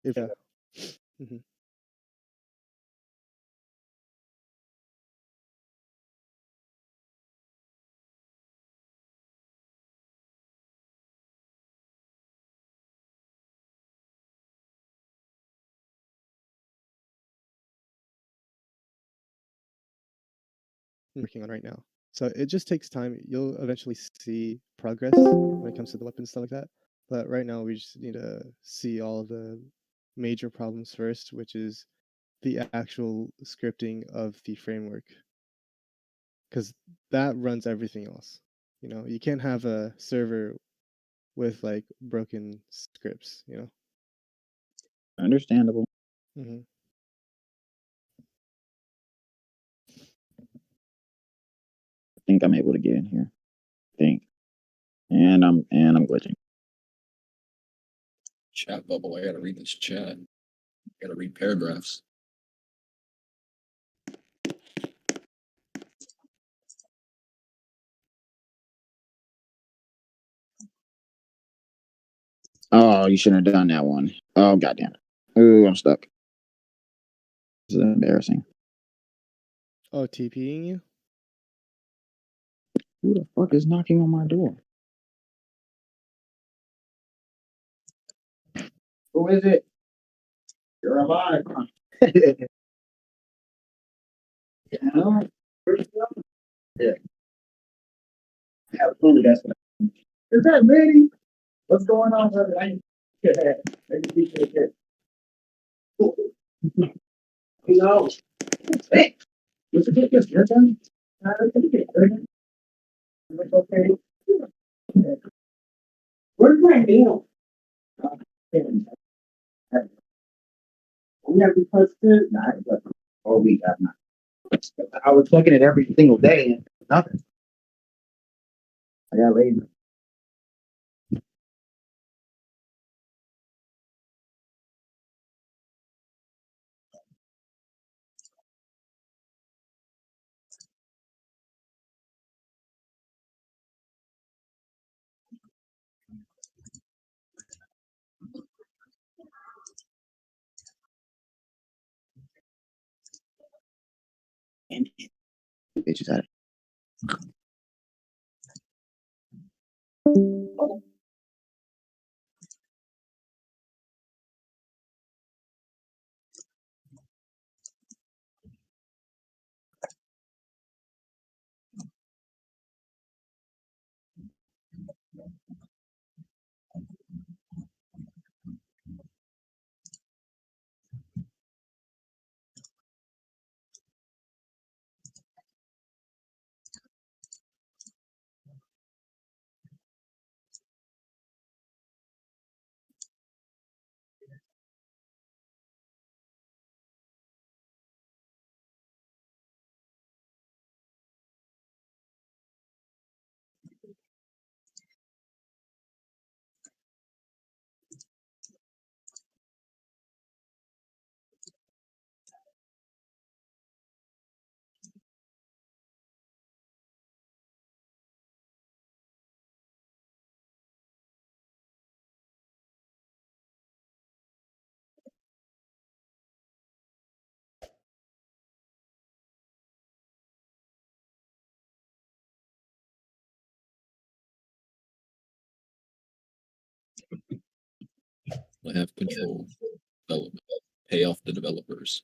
If Mhm. Working on right now. So it just takes time. You'll eventually see progress when it comes to the weapons, stuff like that. But right now, we just need to see all the major problems first, which is the actual scripting of the framework, because that runs everything else. You can't have a server with like broken scripts. Understandable. Hmm. I think I'm able to get in here. I think. And I'm glitching. Chat bubble. I gotta read this chat. I gotta read paragraphs. Oh, you shouldn't have done that one. Oh, goddamn it. Ooh, I'm stuck. This is embarrassing. Oh, TPing you? Who the fuck is knocking on my door? Who is it? You're alive. Yeah. Yeah. Absolutely. That's what. Is that Manny? What's going on, brother? Yeah. Who knows? Hey, what's the difference? Your turn? It's okay. Where's my meal? We have to touch it. Nah, all week I've not. I was checking it every single day and nothing. I got lazy. And bitches at it. I have control. Development. Pay off the developers.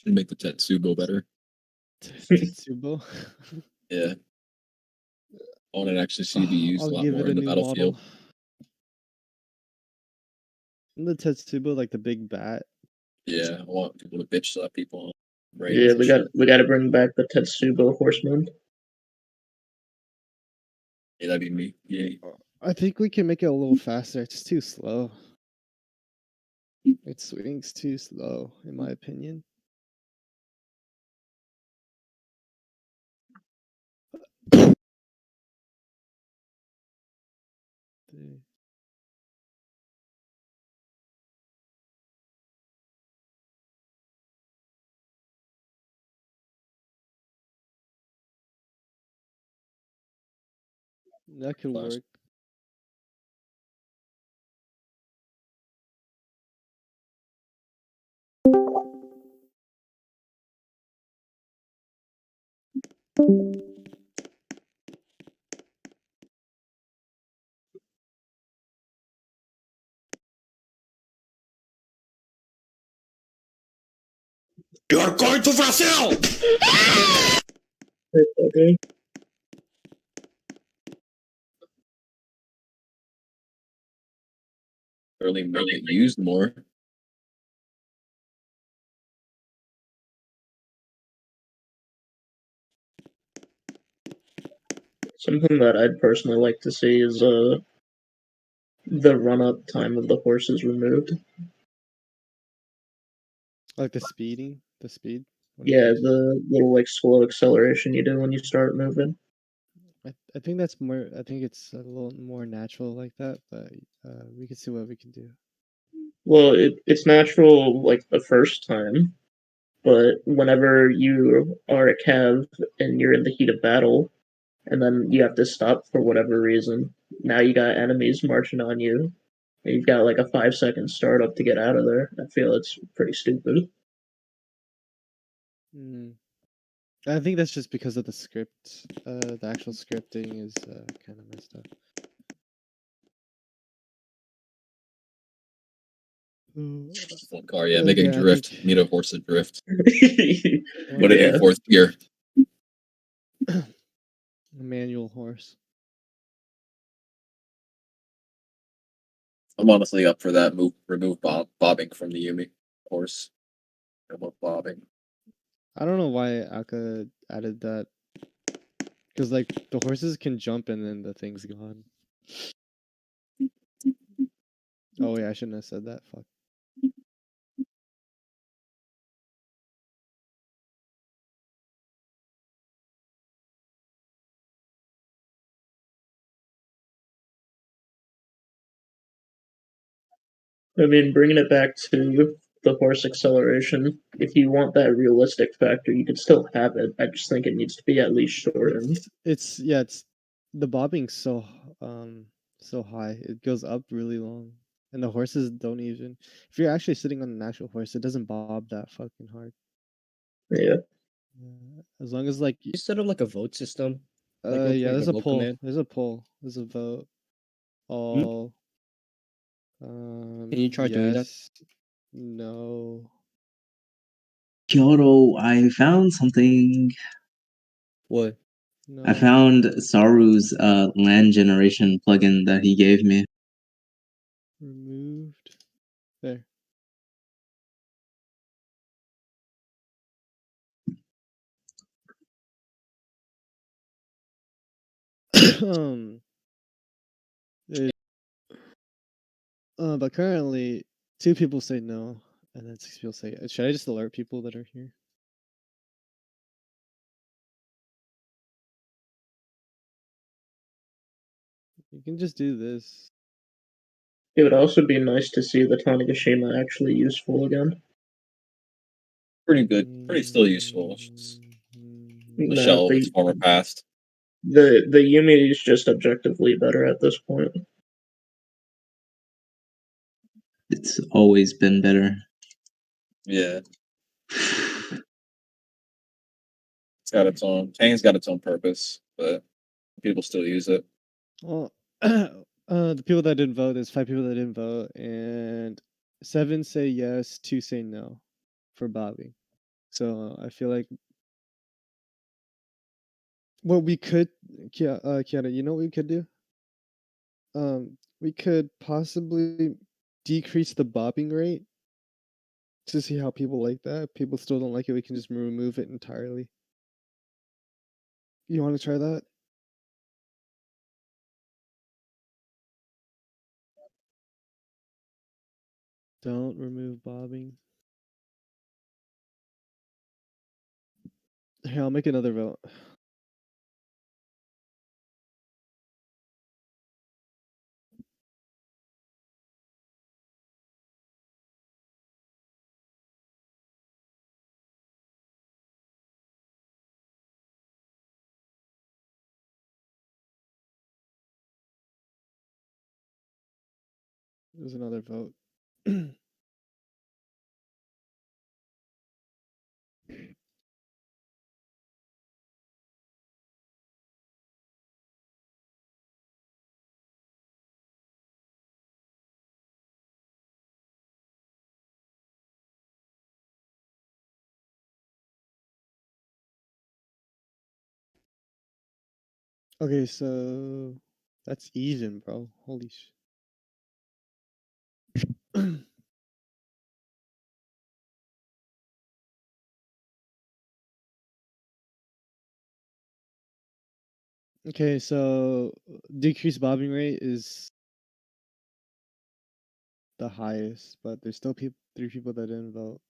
And make the Tetsubo better. Tetsubo. Yeah. I want to actually see it be used I'll a lot give more it a in the new battlefield. model. Isn't the Tetsubo like the big bat? Yeah, I want people to bitch slap people on raids Yeah, and shit. we got to bring back the Tetsubo Horseman. Yeah, that'd be me. Yeah. I think we can make it a little faster. It's too slow. It swings too slow, in my opinion. That could Flash. work. You're going to Brazil! Okay. Really make it used more. Something that I'd personally like to see is the run up time of the horses removed. Like the speed. when it Yeah, comes- the little like slow acceleration you do when you start moving. I think that's more. I think it's a little more natural like that, but we can see what we can do. Well, it's natural like the first time, but whenever you are a cav and you're in the heat of battle, and then you have to stop for whatever reason, now you got enemies marching on you, and you've got like a 5 second startup to get out of there. I feel it's pretty stupid. Mm. I think that's just because of the script. The actual scripting is kind of messed up. One car, yeah, make it Yeah, I drift. think- Need a horse to drift. Put Well, it Yeah. in fourth gear. a manual horse. I'm honestly up for that. Remove bobbing from the Yumi horse. I want bobbing. I don't know why Aka added that. Because like the horses can jump and then the thing's gone. Oh wait, I shouldn't have said that. Fuck. I mean, bringing it back to the horse acceleration, if you want that realistic factor, you can still have it. I just think it needs to be at least shortened. It's the bobbing's so high. It goes up really long. And the horses don't even if you're actually sitting on an actual horse, it doesn't bob that fucking hard. Yeah. As long as like You set up like a vote system. Like, look yeah, like there's a a vote poll. command. There's a poll. There's a vote. All Can you try doing that? yes, no. Kyoto, I found something. What? No. I found Saru's land generation plugin that he gave me. Removed. There. it- but currently 2 people say no, and then 6 people say. Should I just alert people that are here? You can just do this. It would also be nice to see the Tanegashima actually useful again. Pretty good. Pretty still useful. It's just the No, shell of its former past. The Yumi is just objectively better at this point. It's always been better. Yeah. It's got its own. Tang's got its own purpose, but people still use it. Well, the people that didn't vote, there's 5 people that didn't vote, and 7 say yes, 2 say no for Bobby. So I feel like what we could, Kiana, you know what we could do? We could possibly decrease the bobbing rate to see how people like that. If people still don't like it, we can just remove it entirely. You want to try that? Don't remove bobbing. Here, I'll make another vote. There's another vote. Okay, so that's even, bro. Holy sh. Okay, so decreased bobbing rate is the highest, but there's still 3 people that didn't vote.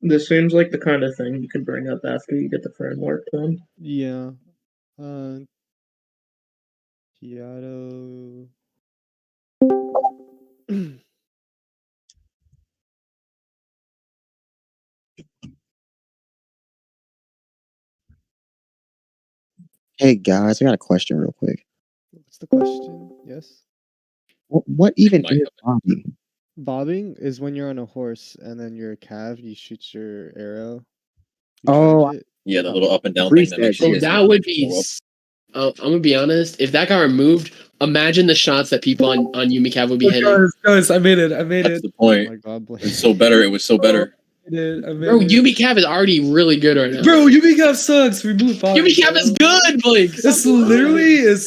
This seems like the kind of thing you could bring up after you get the framework done. Yeah. Kiato. Hey guys, I got a question real quick. What's the question? Yes. What even Mike, is bobbing? Bobbing is when you're on a horse and then you're a calf, you shoot your arrow. You Oh, charge it. Yeah, the little up and down Freeze thing that makes that you shit. That would go be. up. I'm gonna be honest. If that got removed, imagine the shots that people on Umicav would be hitting. Guys, I made it. I made That's it. the Oh point. my god, Blake. It's so better. It was so better. I made Bro, it. Umicav is already really good right now. Bro, Ubicav sucks. Remove bobbing. Umicav is good, Blake. It's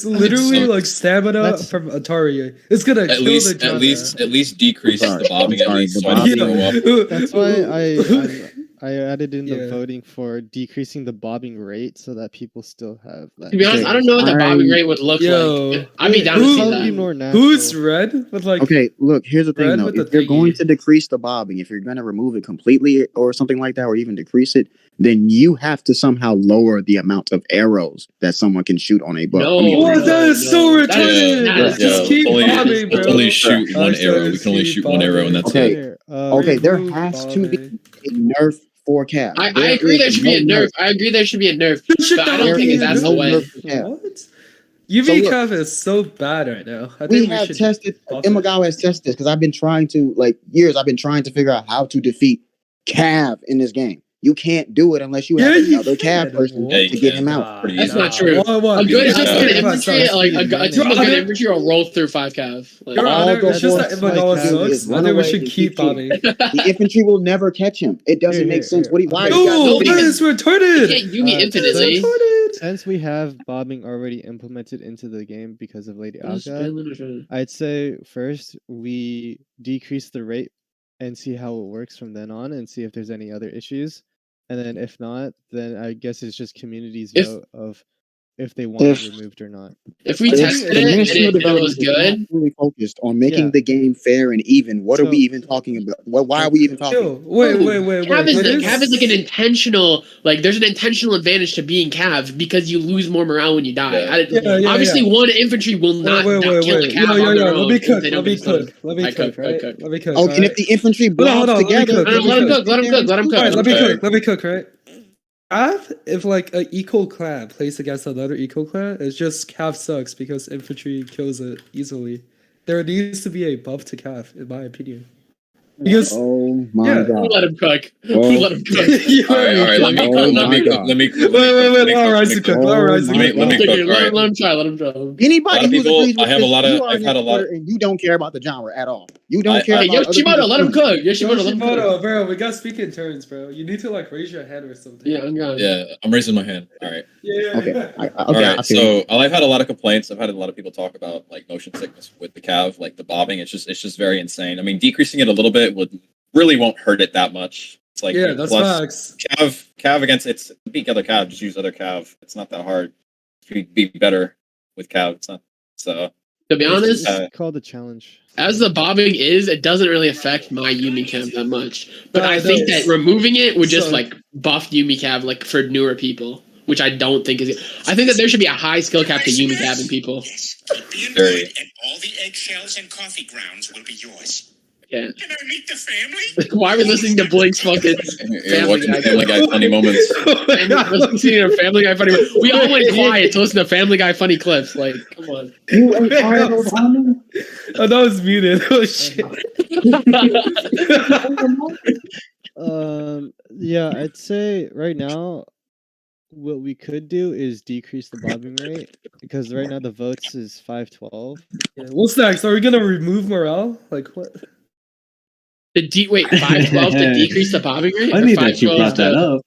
literally sucks. like stamina That's- from Atari. It's gonna At kill least, the genre. at least decrease Sorry, the bobbing I'm at sorry, least, the so I don't bobbing- throw up. That's why I added in the Yeah. voting for decreasing the bobbing rate so that people still have that. To be honest, I don't know what the bobbing rate would look Yo. like. I'd be down to Who- see Probably that. more natural. Who's red with like? Okay, look, here's the thing Red though. with the If you're going thingy. to decrease the bobbing, if you're going to remove it completely or something like that, or even decrease it, then you have to somehow lower the amount of arrows that someone can shoot on a bow. No. I mean, What? That is so That is- retarded. that is- Just keep bobbing, bro. let's only shoot one I said arrow. We just can only keep shoot one arrow, and that's Okay. it. Here, Okay, there remove has to be bobbing. a nerf for Cav. I agree there should be a nerf. I agree there should be a nerf. But I don't think that's the way. Yeah. What? UV Cav is so bad right now. I We think have should tested, buff it. Imagawa has tested this because I've been trying to, I've been trying to figure out how to defeat Cav in this game. You can't do it unless you have Yeah, you another can. Cav person Yeah, you to get can. him out. Pretty That's easy. not true. A good infantry, like a team of good infantry, will roll through 5 cav. Like, Your All Honor, the it's just that horses Imagawa like Cav is sucks. I run think we away should and keep keep shooting. bobbing. The infantry will never catch him. It doesn't make sense. What? Why? Okay. you guys No, don't that think- is you retarded. can't Yumi Uh, infinitely. Retarded. Since we have bobbing already implemented into the game because of Lady Alka, I'd say first we decrease the rate and see how it works from then on and see if there's any other issues. And then if not, then I guess it's just community's If- vote of if they want If- it removed or not. If we The tested it and National it was Development is not good, fully focused on making Yeah. the game fair and even. What are So- we even talking about? Why are we even talking? Yo, wait. Cav is, It is- Cav is like an intentional, like there's an intentional advantage to being Cav because you lose more morale when you die. Yeah. Obviously, one infantry will not Wait. kill a Cav on their Let own. me if cook. they don't Let me get stunned. cook. Let me I cook. cook, I Right? cook. Let me cook. Oh, and if the infantry Hold on, blobs let me together, cook. No, let him cook. Let him cook. Let him cook. Alright, let me Okay. cook. Let me cook. Right. Cav, if like an equal clan plays against another equal clan, it's just Cav sucks because infantry kills it easily. There needs to be a buff to Cav, in my opinion. Because Oh my Yeah. Who god. let him cook? Oh. Who let him cook? You All right, all right. Let me, Oh let my me, God. let me, Wait, allow Rise to cook. Allow Oh Rise to my cook. Let me Okay, cook. All right. let him try. Let him try. Anybody A lot of who people- agrees with I have a this, lot of- you are I've an had a lot expert and you don't care about the genre at all. You don't care I- Hey, about other Yoshimoto, people's let him food. cook. Yoshimoto, let him cook. Yoshimoto, bro, we gotta speak in turns, bro. You need to like raise your hand or something. Yeah, I'm gone. Yeah, I'm raising my hand. All right. Yeah. Okay. All Okay. right. I feel you. So I've had a lot of complaints. I've had a lot of people talk about like motion sickness with the Cav, like the bobbing. It's just very insane. I mean, decreasing it a little bit really won't hurt it that much. It's like Yeah, that's plus facts. Cav against it's beat other Cav. Just use other Cav. It's not that hard. Be better with Cav. It's not so. To be honest, It's called a challenge. as the bobbing is, it doesn't really affect my Yumi Cav that much. But No, I it think does. that removing it would just So- like buff Yumi Cav like for newer people, which I don't think is. I think that there should be a high skill cap to Yumi Cav in people. Yes, keep being Very. good, and all the eggshells and coffee grounds will be yours. Yeah. Can I meet the family? Why are we listening to Blink's fucking You're Family watching Guy. Family Guy funny moments. listening to Family Guy funny? We all went quiet to listen to Family Guy funny clips. Like, come on. You ain't Arnold Harmon? Oh, that was muted. Oh shit. Yeah, I'd say right now, what we could do is decrease the bobbing rate because right now the votes is 512. Yeah, what's next? Are we gonna remove morale? Like what? Wait, 512 to decrease the bobbing rate? Funny Or that you 512 brought that to- up.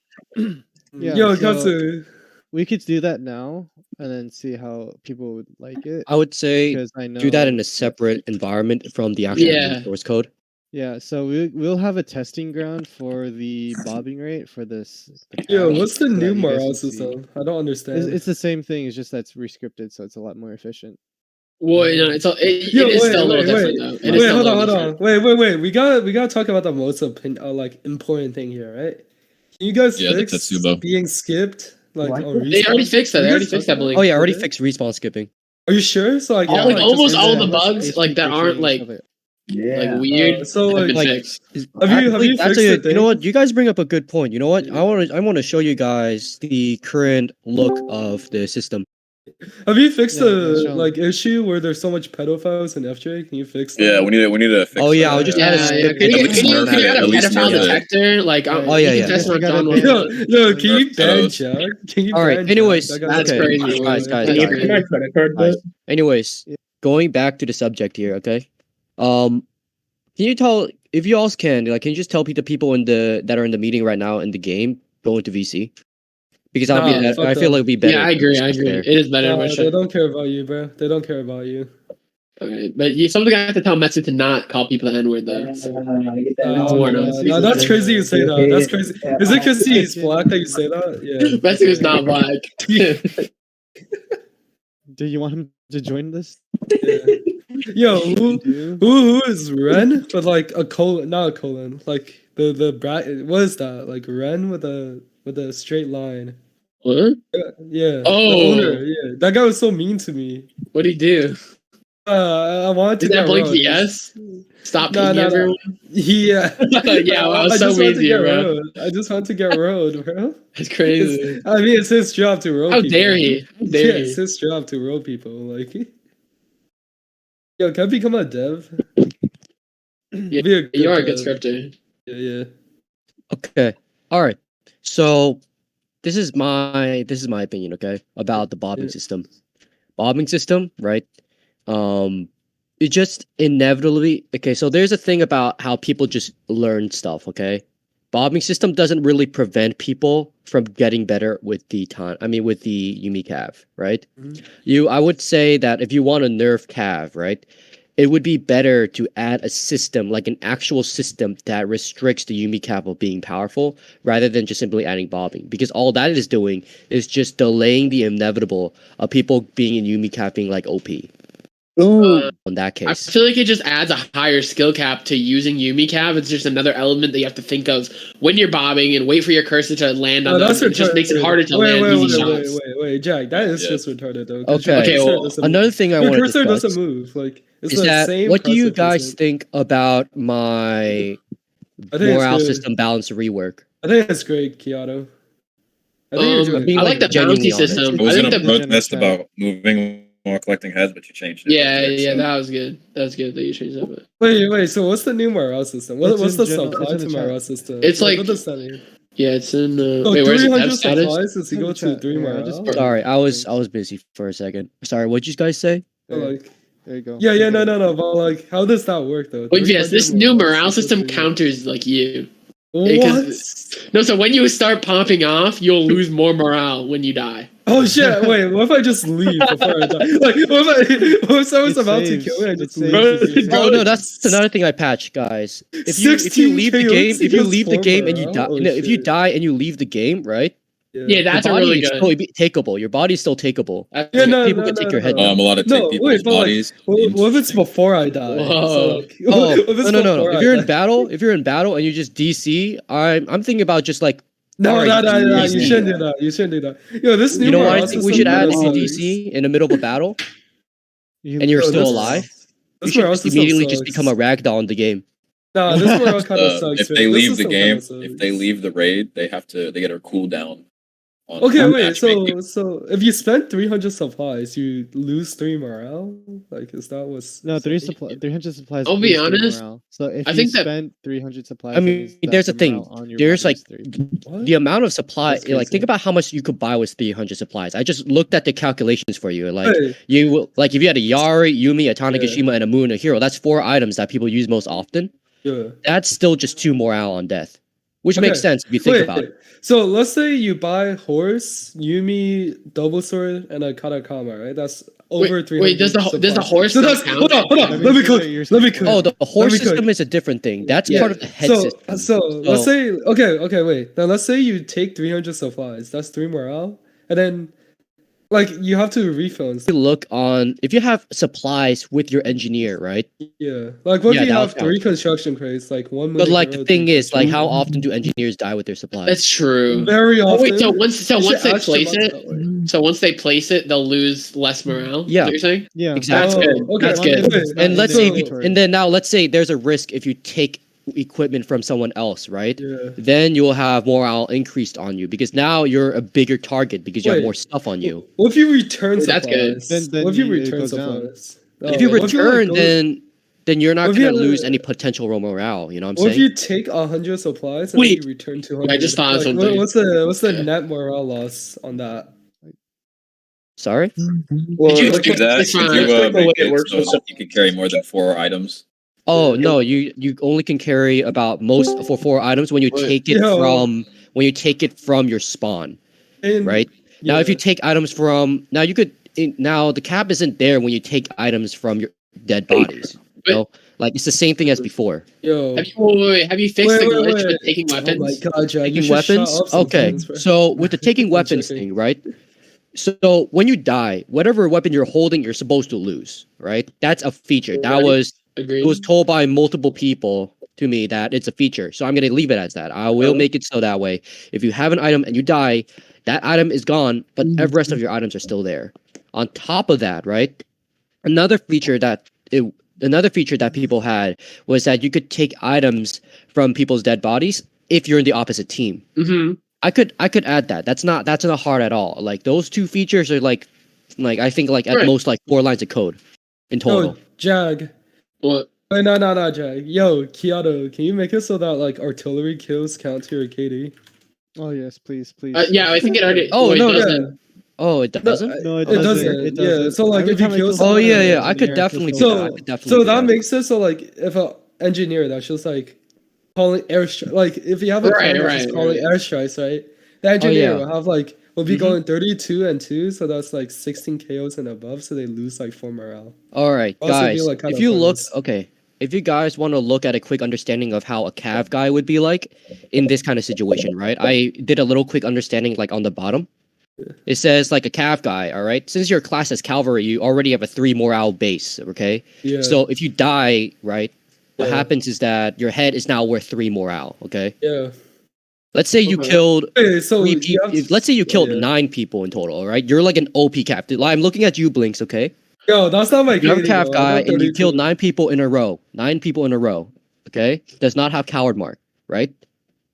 Yeah, Yo, so- Katsu. We could do that now and then see how people would like it. I would say Because I know do that in a separate environment from the actual Yeah. source code. Yeah, so we'll have a testing ground for the bobbing rate for this. Yo, account what's the so that new you guys morale can see. system? I don't understand. It's the same thing. It's just that's rescripted, so it's a lot more efficient. Well, no, it Yo, is wait, still a little wait, different, wait. though. It is Wait, still a hold on, little hold different. on. Wait. We gotta talk about the most important thing here, right? Can you guys Yeah, the fix Tetsubo. being skipped? Like Like on this? They already respawn? fixed that. Can They you already guys fixed talk that, about Blink. Oh yeah, I already it? fixed respawn skipping. Are you sure? So like, All, yeah, like, like, almost just- all the Yeah, bugs like that HTTP aren't and like stuff Yeah. weird so have been like, fixed. have you fixed actually, the you know thing? what? You guys bring up a good point. You know what? I want to show you guys the current look of the system. Have you fixed Yeah, the show 'em. like issue where there's so much pedophiles in FJ? Can you fix that? Yeah, we need to fix. Oh yeah, that. I'll just Yeah, add a yeah. skip. Can you, At least can you nerf it, add a at least pedophile nerf it. detector? Like, Oh, you yeah, can yeah. test Yes, we on gotta John ban Wick. Yo, can you Nerf ban those. Jack? Can you All right, ban Jack? anyways, That guy's That's okay. crazy. crazy. Guys, That's guys. crazy. My credit card, Guys, but anyways, going back to the subject here, okay? Can you tell if you all can you just tell the people that are in the meeting right now in the game go into VC? Because I'll Nah, be fuck I feel like it'd be better. Yeah, I to agree. I discuss agree. there. It is better. Nah, for they sure. don't care about you, bro. They don't care about you. Okay, but something I have to tell Metsu to not call people the N word though. No, that's crazy you say that. That's crazy. Is it because he's black that you say that? Yeah. Metsu is not black. Do you want him to join this? Yeah. Yo, who Do? who is Ren? But like a colon, not a colon. Like the brat. What is that? Like Ren with a straight line. What? Yeah. Oh. The owner. Yeah. That guy was so mean to me. What'd he do? I wanted to Is that get Blink road. yes? Stop No, pinging no, no. everyone. Yeah. Yeah, wow, I so just wanted to easy, get bro. road. I just want to get road, bro. That's crazy. I mean, it's his job to road How people. dare he? How Yeah, dare it's he? his job to road people. Like, yo, can I become a dev? Yeah, Be a good You are a good dev. scripter. Yeah. Okay. All right. So this is my opinion, okay, about the bobbing Yeah. system. Bobbing system, right? It just inevitably okay, so there's a thing about how people just learn stuff, okay? Bobbing system doesn't really prevent people from getting better with the time. I mean with the Yumi Cav, right? Mhm. I would say that if you want to nerf Cav, right? It would be better to add a system, like an actual system that restricts the Yumi Cap of being powerful rather than just simply adding bobbing. Because all that is doing is just delaying the inevitable of people being in Yumi Cap being like OP Boom. in that I case. feel like it just adds a higher skill cap to using Yumi Cap. It's just another element that you have to think of when you're bobbing and wait for your cursor to land on Oh, them. that's It just makes it retarded. harder to Wait, land easy shots. wait, Jack. That is Yeah. just retarded though. 'cause Okay. your Okay, cursor well, doesn't Another move. thing I Your want to cursor discuss doesn't move. Like it's is the that same. what do you cursor guys placement. think about my I think it's morale good. system balance rework? I think it's great, Kiato. I think you're doing being, I like, like the genuinely bounty honest. system. I was I gonna think the protest about moving More collecting heads, but you changed it. Yeah, That's yeah, so- that was good. That was good that you changed that. But Wait. So what's the new morale system? It's What's in the general- supply it's in to the chat. morale system? It's like- what does that mean? yeah, it's in. So Wait, where's it? Dev 300 status? supplies is In the equal to chat. 3 Here, I morale. just put- Sorry, I was Thanks. busy for a second. Sorry, what'd you guys say? So, There, like, there you go. yeah, no. But like, how does that work though? Wait, yes, 300 this new morale is equal system to- counters like you. What? because- No, so when you start popping off, you'll lose more morale when you die. Oh shit! Wait, what if I just leave before I die? Like, what if someone's It about saves. to kill me? I It just saves leave. if you're Oh no, saved. that's another thing I patched, guys. If you 16 leave the KOs game, if you equals leave the 4 game and you die, morale? Oh, no, if you shit. die and you leave the game, right? Yeah, that's a your body really is good. still takeable. Your body's still takeable. That's Yeah, good. no, People no, can take no, your head no. down. A lot of No, take wait, people's but like, bodies. what if it's Interesting. before I die? Whoa. So like, Oh what if it's no. before If I you're die? in battle, and you just DC, I'm thinking about just like No, Alright, no, you easy. shouldn't do that. You shouldn't do that. Yo, this new you know what I morale think we system should add kinda if you sucks. DC in the middle of a battle You and you're Yo, still this- alive. You This should morale just system immediately just sucks. become a ragdoll in the game. Nah, this morale kind of sucks. If man. they This leave the system game, kinda if they sucks. leave the raid, they get a cooldown. On Okay, on wait. matchmaking. So if you spend 300 supplies, you lose 3 morale. Like, is that what's No, 300 supplies. I'll be is 3 honest, morale. So if I you think that- spend 300 supplies, I that mean, means that there's the a thing. morale on your There's body like is 3. What? the amount of supply. That's Like, crazy. think about how much you could buy with 300 supplies. I just looked at the calculations for you. Like, Hey, you will like if you had a Yari, Yumi, a Yeah. Tanegashima, and a Moon, a hero. That's 4 items that people use most often. yeah. That's still just 2 morale on death, which makes Okay. sense if you think about it. So let's say you buy horse, Yumi, double sword, and a katakama, right? That's over 300. Wait, does the supplies. horse So not that's count? hold on. Let me Let me see cook. what you're Let me saying. cook. Oh, the horse me cook. system is a different thing. That's Yeah. part of the head system. So let's say okay, wait. Then let's say you take 300 supplies. That's 3 morale, and then like you have to refill. And If you look on if you have supplies with your engineer, right? yeah, like what Yeah, if you that'll have 3 count. construction crates, like one. But like Hero, the thing 3 is, like how construction- often do engineers die with their supplies? That's true. very Oh, often. wait, so once You should they ask them place about it, that way. so once they place it, they'll lose less morale. Is Yeah. that what you're saying? Yeah, Exactly. That's good. okay. That's As long good. as it's not And in let's their say, inventory. and then now let's say there's a risk if you take equipment from someone else, right? Yeah. Then you'll have morale increased on you because now you're a bigger target because you have Wait. more stuff on you. What if you return Wait, that's good. supplies? Then What if you it return goes down. supplies? If you what like, return, go- then you're not what if you gonna lose had a- any potential morale. You know what I'm What if saying? you take 100 supplies and Wait. then you return 200? I just thought of Like, something. What's the Yeah. net morale loss on that? Sorry. Well, Did you like, do that? it's Could fine. you It's like the way make it it works so with that you can carry more than 4 items? Oh Yeah. no, you only can carry about most for 4 items when you Wait. take it Yo. from your spawn, And, right? Now, if yeah. you take items from now, now the cap isn't there when you take items from your dead bodies. Wait. You know? Like it's the same thing as before. Yo. Have you fixed the Wait, glitch wait. with taking Oh weapons? my god, Jack. you Taking should shut weapons. up Okay, sometimes, bro. so with the taking I'm weapons joking. thing, right? So when you die, whatever weapon you're holding, you're supposed to lose, right? That's a feature. That Right. was Agreed. it was told by multiple people to me that it's a feature. So I'm gonna leave it as that. I will Oh. make it so that way. If you have an item and you die, that item is gone, but every rest of your items are still there. On top of that, right? Another feature that people had was that you could take items from people's dead bodies if you're in the opposite team. Mm-hmm. I could add that. That's not hard at all. Like those 2 features are like I think like at Right. most like 4 lines of code in total. Yo, Jag. What? Wait, no, Jag. Yo, Kiato, can you make it so that like artillery kills count to your KD? Oh yes, please. Yeah, I think it already. Oh, wait, no, doesn't. Yeah. Oh, it doesn't. No, it It doesn't. doesn't. Yeah, so, like, Every if you time I kill kill someone- Oh yeah, an yeah. I could engineer, definitely kills do So- that. I could definitely So do that makes sense. So like, if a engineer that's just like calling airstrike, like if you have a Right, clan that's just right, calling right. airstrikes, right? The engineer yeah. will have like will be Mhm. going 32 and 2, so that's like 16 KOs and above, so they lose like 4 morale. All right, Also be, guys. like, kinda If you look, pointless. okay. If you guys want to look at a quick understanding of how a cav guy would be like in this kind of situation, right? I did a little quick understanding like on the bottom. It says like a cav guy, all right? Since your class as cavalry, you already have a 3 morale base, okay? Yeah. So if you die, right, what Yeah. happens is that your head is now worth 3 morale, okay? yeah. Let's say you Okay. killed Wait, so 3 you people. have to- Let's say you killed yeah. 9 people in total, all right? You're like an OP cap. I'm looking at you, Blinks, okay? Yo, that's not my You're a KD, cav though. I guy got and you 32. killed 9 people in a row. 9 people in a row, okay? Does not have coward mark, right?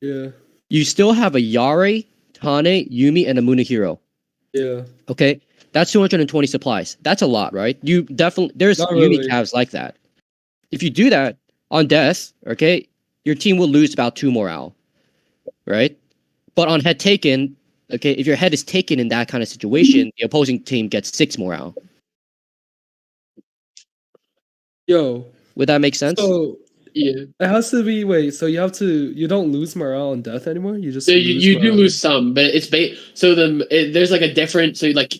Yeah, You still have a Yare, Tane, Yumi, and a Munahiro. yeah. Okay, That's 220 supplies. That's a lot, right? You definitely there's Not Yumi really. calves like that. If you do that on death, okay, your team will lose about 2 morale, right? But on head taken, okay, if your head is taken in that kind of situation, the opposing team gets 6 morale. Yo, Would that make sense? so Yeah. it has to be so you don't lose morale on death anymore. You just So you, lose you do morale. lose some, but it's so there's like a different like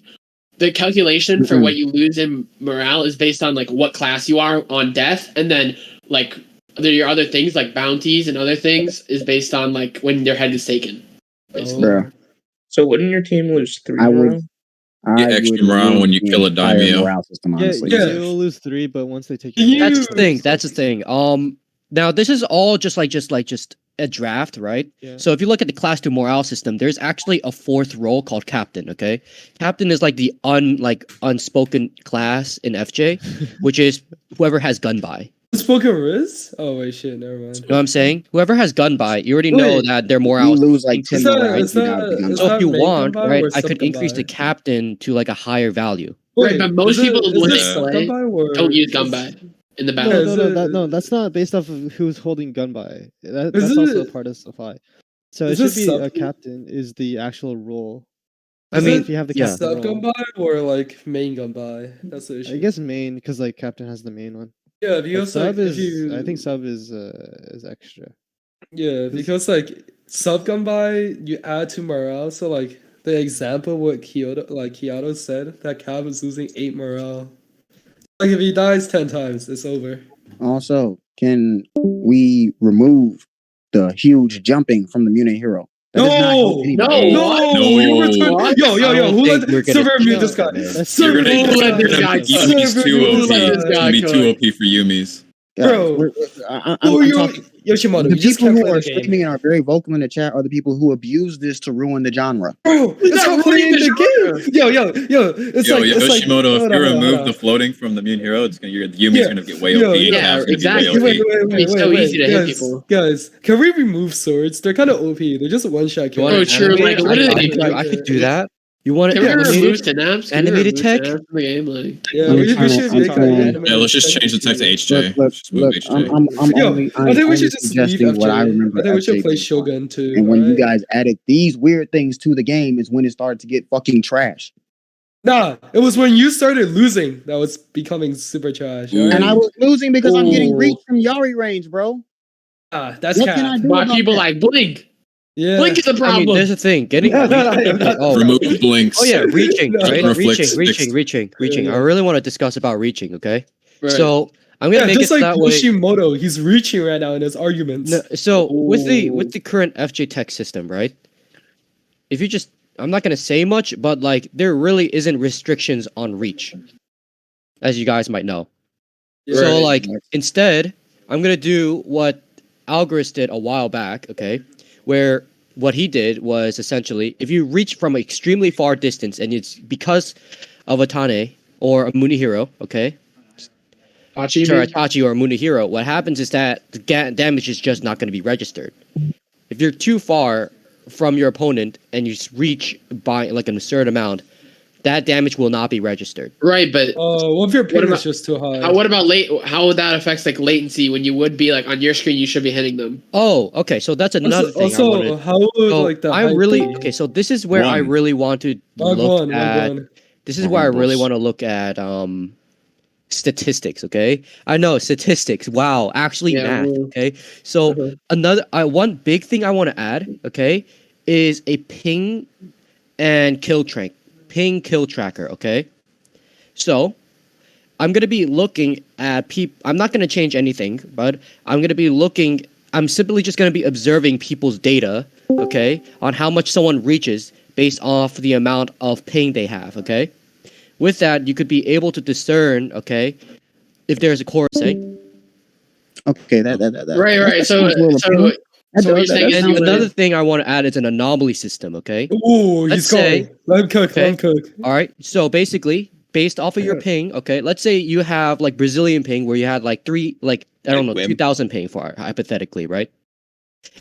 the calculation for what you lose in morale is based on like what class you are on death, and then like your other things like bounties and other things is based on like when their head is taken. Basically. Bruh. So wouldn't your team lose 3 I would- morale? Get I extra would morale remove when you the kill a entire daimyo. morale system, honestly. Yeah. You'll lose 3, but once they take Can your That's you- the thing. That's the thing. Now this is all just a draft, right? Yeah. So if you look at the class 2 morale system, there's actually a 4th role called captain, okay? Captain is like the unspoken class in FJ, which is whoever has gun by. Spoken Riz? Oh wait, shit, never mind. You know what I'm saying? Whoever has gun by, you already know Wait. that their You morale is lose like 10 Is that- morale. is you gotta that- be gun is so by. if you main want, gun by right, or I could sub gun increase by? the captain to like a higher value. Right, but most is it- people is when it they sub play gun by or don't use gun is- by in the No, battle. Yeah, no, is no, it- no. That's not based off of who's holding gun by. Is That's also a it- part of supply. So is it it should be sub- a captain is the actual role. I Is mean, it if you have the yeah. captain sub gun role, by or like main gun by? That's the issue. I guess main because like captain has the main one. Yeah, But because sub like is if you I think sub is extra. Yeah, because like sub gun by you add to morale. So like the example what Kyoto said that Cav is losing 8 morale. Like if he dies 10 times, it's over. Also, can we remove the huge jumping from the Munich hero? That does not help No! anybody. No, No. you return. What? Yo, I who don't think we're let gonna server do mute that, this guy? man. That's- Server You're gonna, mute Who this let this guy. guy Yumi's cook? Server too mute OP. this guy. It's gonna be too OP for Yumi's. Yeah, Bro. I'm Who are you? talking. Yoshimoto, The you just people can't who play are the game. streaming and are very vocal in the chat are the people who abuse this to ruin the genre. Bro, it's not not ruining playing the the game. Yo, it's Yo, like it's like, Yoshimoto, hold if you on, hold remove on. the floating from the Mune Hero, it's gonna Yumi's Yeah. gonna get way Yo, OP. yeah, Cav's gonna exactly. Get way OP. It's so easy to hit guys, people. Guys, can we remove swords? They're kind of OP. They're just one shot You want kills. Oh, sure, animate like, it? literally, I could do that. You want Can it we remove animated? synapse? Can we Animated remove tech? synapse from the game? Like, Yeah, I'm we trying should to- make I'm trying- an Yeah, let's just change the text to HJ. Look, Just move HJ. I'm Yo, only, I think we only should just leave suggesting what I FJ. remember. I think we should FJ play being fun. Shogun too. And when you alright? guys added these weird things to the game is when it started to get fucking trash. Nah, it was when you started losing that was becoming super trash. Ooh. alright? And I was losing because I'm getting Ooh. reach from Yari range, bro. Ah, that's What can I cap. do why about people that? like Blink? Yeah. Blink is a I problem. mean, there's a thing. Getting No, I'm not- oh, Remove blinks. oh yeah, reaching, No. right? Reflex Reaching. Yeah. I really want to discuss about reaching. Okay, Right. so I'm gonna Yeah, make just it like that way. Yoshimoto, he's reaching right now in his arguments. No, so with Ooh. the current FJ Tech system, right? If you just, I'm not gonna say much, but like there really isn't restrictions on reach, as you guys might know. So Right. like instead, I'm gonna do what Algorithm did a while back, okay? Where what he did was essentially if you reach from an extremely far distance and it's because of a Tane or a Munihiro, okay? Hachi, Sure, Itachi or a Munihiro, what happens is that the damage is just not going to be registered. If you're too far from your opponent and you just reach by like an absurd amount, that damage will not be registered. right, but What if your ping about- is just too high? what about how would that affects like latency when you would be like on your screen you should be hitting them? Oh, okay, so that's another thing I also, wanted. how would So like the I hype really be? okay. So this is where I One. really want to Log look one, at. log one. This is where I really Variables. want to look at statistics. Okay, I know statistics. Wow, actually Yeah, math. well, Okay, so Uh-huh. one big thing I want to add. Okay, is a ping and kill tracker. Okay, so I'm gonna be looking at I'm not gonna change anything, but I'm gonna be looking. I'm simply just gonna be observing people's data. Okay, on how much someone reaches based off the amount of ping they have. Okay, with that you could be able to discern. Okay, if there's a core say. Okay, that Right. So sounds a little appealing. That so what does- you're that saying is sounds you And would- another thing I want to add is an anomaly system. Okay. Ooh, Let's he's going. say- Let him cook. Okay. Let him cook. All right. So basically, based off of your ping, okay, let's say you have like Brazilian ping where you had like I don't know, Wim. 2,000 ping for hypothetically, right?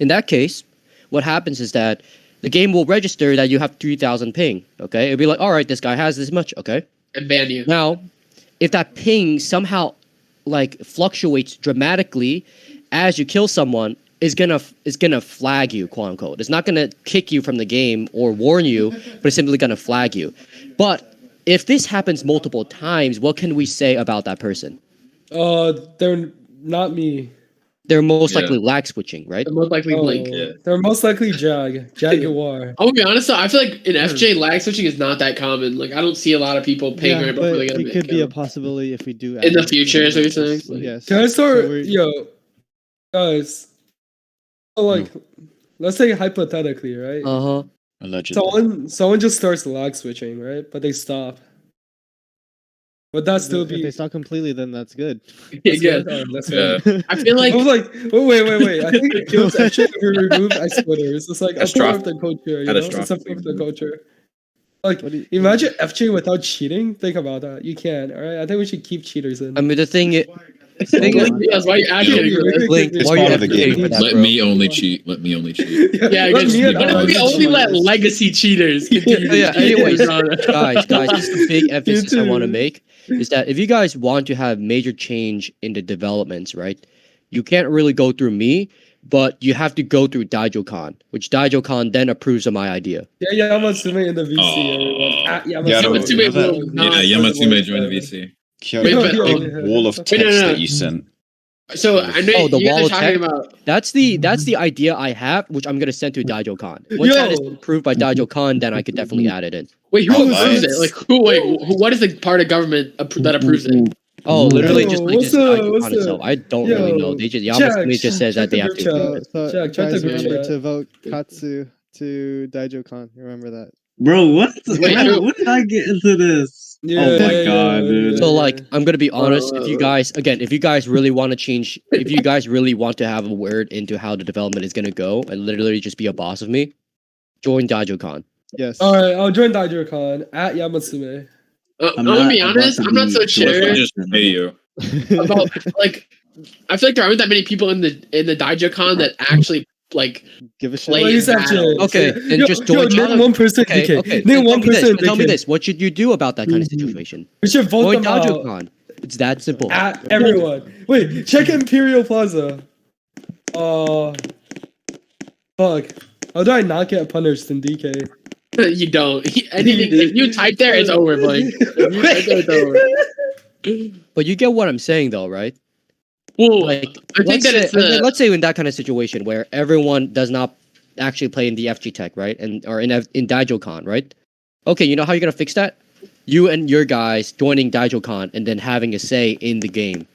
In that case, what happens is that the game will register that you have 3,000 ping. Okay, it'll be like, all right, this guy has this much. Okay, And ban you. now if that ping somehow like fluctuates dramatically as you kill someone, is gonna flag you, quote unquote. It's not gonna kick you from the game or warn you, but it's simply gonna flag you. But if this happens multiple times, what can we say about that person? They're not me. They're most Yeah. likely lag switching, right? The most likely Blink. Yeah. They're most likely Jaguar. I'm gonna be honest though, I feel like in FJ lag switching is not that common. Like I don't see a lot of people paying Yeah, right before but they get a it could be a account. possibility if we do In the add future, is what you're saying? Like, yes. Can I start? So we're- Yo, guys. So like, let's say hypothetically, right? Uh huh. Allegedly. Someone just starts lag switching, right? But they stop. Would that still if be? they stop completely, then that's good. Yeah, That's good. good? Oh, that's Yeah. good. I feel like I was like, wait. I think it kills actually if you remove ice splitters. It's like a part Catastrophic. of the culture, you know? It's Catastrophic. something of the culture. Like, What do you- imagine FJ without cheating. Think about that. You can, all right? I think we should keep cheaters in. I mean, the thing is, yes, why are you advocating for this? Blink, It's why are you part of the advocating game. for that, Let bro? me only cheat. Let me only cheat. Yeah, let because me and what if Alex we only cheat. let legacy cheaters continue to Yeah, cheat in anyways, the genre? guys, this is a big emphasis I want to too. make is that if you guys want to have major change in the developments, right, you can't really go through me, but you have to go through DaijoCon, which DaijoCon then approves of my idea. Yeah, Yamatsume in the VC, everyone. Oh. At Yeah, Yamatsume that- will not- Yeah, Yamatume joined the VC. Kyoto, Wait, that but, big wall of wait, text no. that you sent. So I know Oh, the you guys wall are of talking text? about. That's the idea I have, which I'm gonna send to DaijoCon. Once that is Yo! approved by DaijoCon, then I could definitely add it in. Wait, who Oh, approves it? nice. Like who? Wait, what is the part of government that approves it? Oh, literally Yo, just like what's just up, DaijoCon what's itself. up? I don't really know. Yo, They just Jack, Yamasume just says check that they the have group to. chat. So Jack, check the guys, group remember chat. to vote Katsu to DaijoCon. Remember that. Bro, what? Wait, who- When did I get into this? Yeah, oh my yeah, god, yeah, dude. So like, I'm gonna be honest. If you Uh, guys, again, if you guys really want to change, if you guys really want to have a word into how the development is gonna go, and literally just be a boss of me, join DaijoCon. Yes. All right, I'll join DaijoCon at Yamatsume. I'm gonna be about honest. to I'm not be so Let's sure just pay you. about like. I feel like there aren't that many people in the DaijoCon that actually like Give a shit. Play Please, battle. FJ. Okay, then just join Name Challenge. one person, Okay, DK. okay. Name Then one person, tell me DK. this. What should you do about that kind of situation? We should vote Join them out. DaijoCon. It's that simple. At everyone. Wait, check Imperial Plaza. Fuck. How do I not get punished in DK? you don't. Anything if you type there, it's over, Blake. If you type there, it's over. But you get what I'm saying, though, right? Well, Like, I think that it's let's say in that kind of situation where everyone does not actually play in the FG Tech, right, and or in DaijoCon, right? Okay, you know how you're gonna fix that? You and your guys joining DaijoCon and then having a say in the game.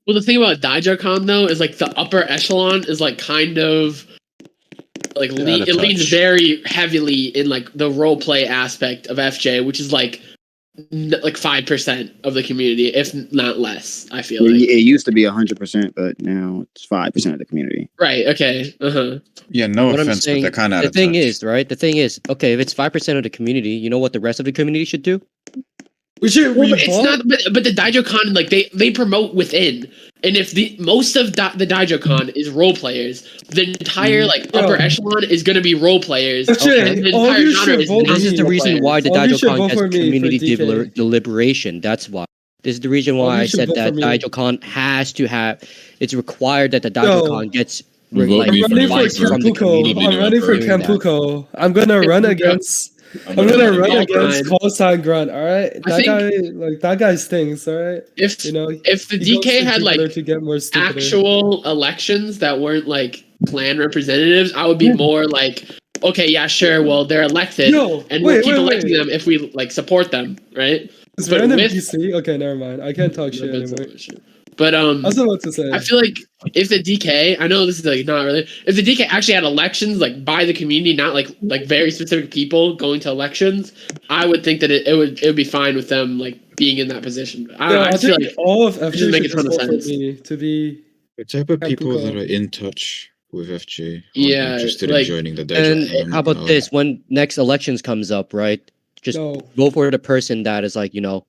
Well, the thing about DaijoCon though is like the upper echelon is like kind of like Out of it leans touch. very heavily in like the role play aspect of FJ, which is like 5% of the community, if not less. I feel like. It used to be 100%, but now it's 5% of the community. Right. Okay. Yeah, no What I'm offense, but saying, they're kind of out the of thing touch. is, right? The thing is, okay, if it's 5% of the community, you know what the rest of the community should do? We should Well, it's revolt. not. But the DaijoCon like they promote within, and if the most of the DaijoCon is role players, the entire like upper Yeah. echelon is going to be role players. FJ, and the all entire you genre should is vote not This is the role reason players. why the All you should DaijoCon vote has for me for community DK. deliberation. That's why. This is the reason All why you I should said vote that for me. DaijoCon has to have. It's required that the DaijoCon gets. Vote me I'm running for advice from the Kampuko. community I'm running for doing that. Kampuko. I'm gonna run against. I'm gonna run against call sign Grunt. All right, I that guy stinks. All right, If you know. if the he goes DK to had Jupiter like to get more stupider. actual elections that weren't like clan representatives, I would be more like, okay, yeah, sure. Well, they're elected, Yo, and we'll wait, keep wait, electing wait. them if we like support them, right? Is but random with- PC? Okay, never mind. I can't talk shit anymore. But I was about to say. I feel like if the DK, I know this is like not really, if the DK actually had elections like by the community, not like very specific people going to elections, I would think that it would be fine with them like being in that position. I don't know, I just feel think like all of FJ doesn't make should a ton just of vote for sense. me to be. The type of people Kampuko. that are in touch with FJ aren't Yeah, interested like- in joining the And Dojo. how about this? When next elections comes up, right? Just No. vote for the person that is like, you know,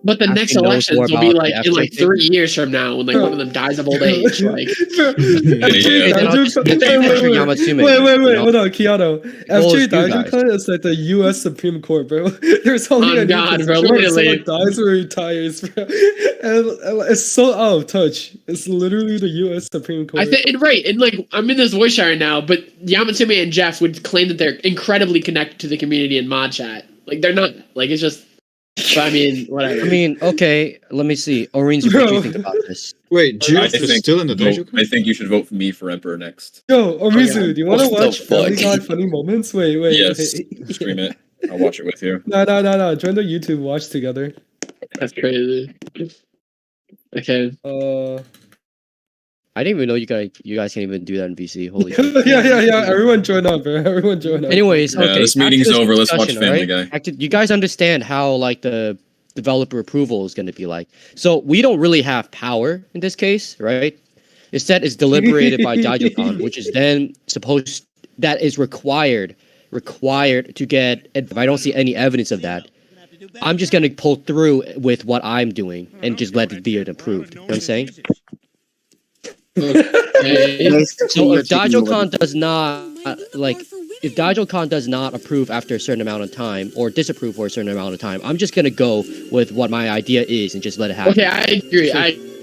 But the next actually knows elections more will be about like the in like FJ 3 years from now when like one of them dies of old age. Like FJ then I'll just get Wait, Dr. Yamatsumi, wait, you know? hold on, Keanu. Well, FJ it's you guys. Daijoukan is like the U.S. Supreme Court, bro. There's only On a new God, bro, position where literally. someone dies or retires, bro. And it's so out of touch. It's literally the U.S. Supreme Court. I think right, and like I'm in this voice chat right now, but Yamatsumi and Jeff would claim that they're incredibly connected to the community in mod chat. Like they're not. Like it's just. But I mean, whatever. I mean, okay, let me see. Orinzu, what do you think about this? Wait, I Jeff is think, still in the vote, Dojo? I think you should vote for me for Emperor next. Yo, Omizu, do you want to What the watch Family fuck? Guy funny moments? Wait. Yes, stream it. I'll watch it with you. No. Join the YouTube watch together. That's crazy. Okay. I didn't even know you guys can't even do that in VC. Holy shit. yeah. Everyone join up, bro. Everyone join up. Anyways, Yeah, okay. this back to meeting's this over. Let's watch discussion, Family right? Guy. You guys understand how like the developer approval is going to be like. So we don't really have power in this case, right? Instead, it's deliberated by Daijoukan, which is then that is required to get. If I don't see any evidence of that, I'm just going to pull through with what I'm doing and just let it be approved. You know what I'm saying? Okay. So if Daijoukan does not if Daijoukan does not approve after a certain amount of time or disapprove for a certain amount of time, I'm just gonna go with what my idea is and just let it happen. Okay, I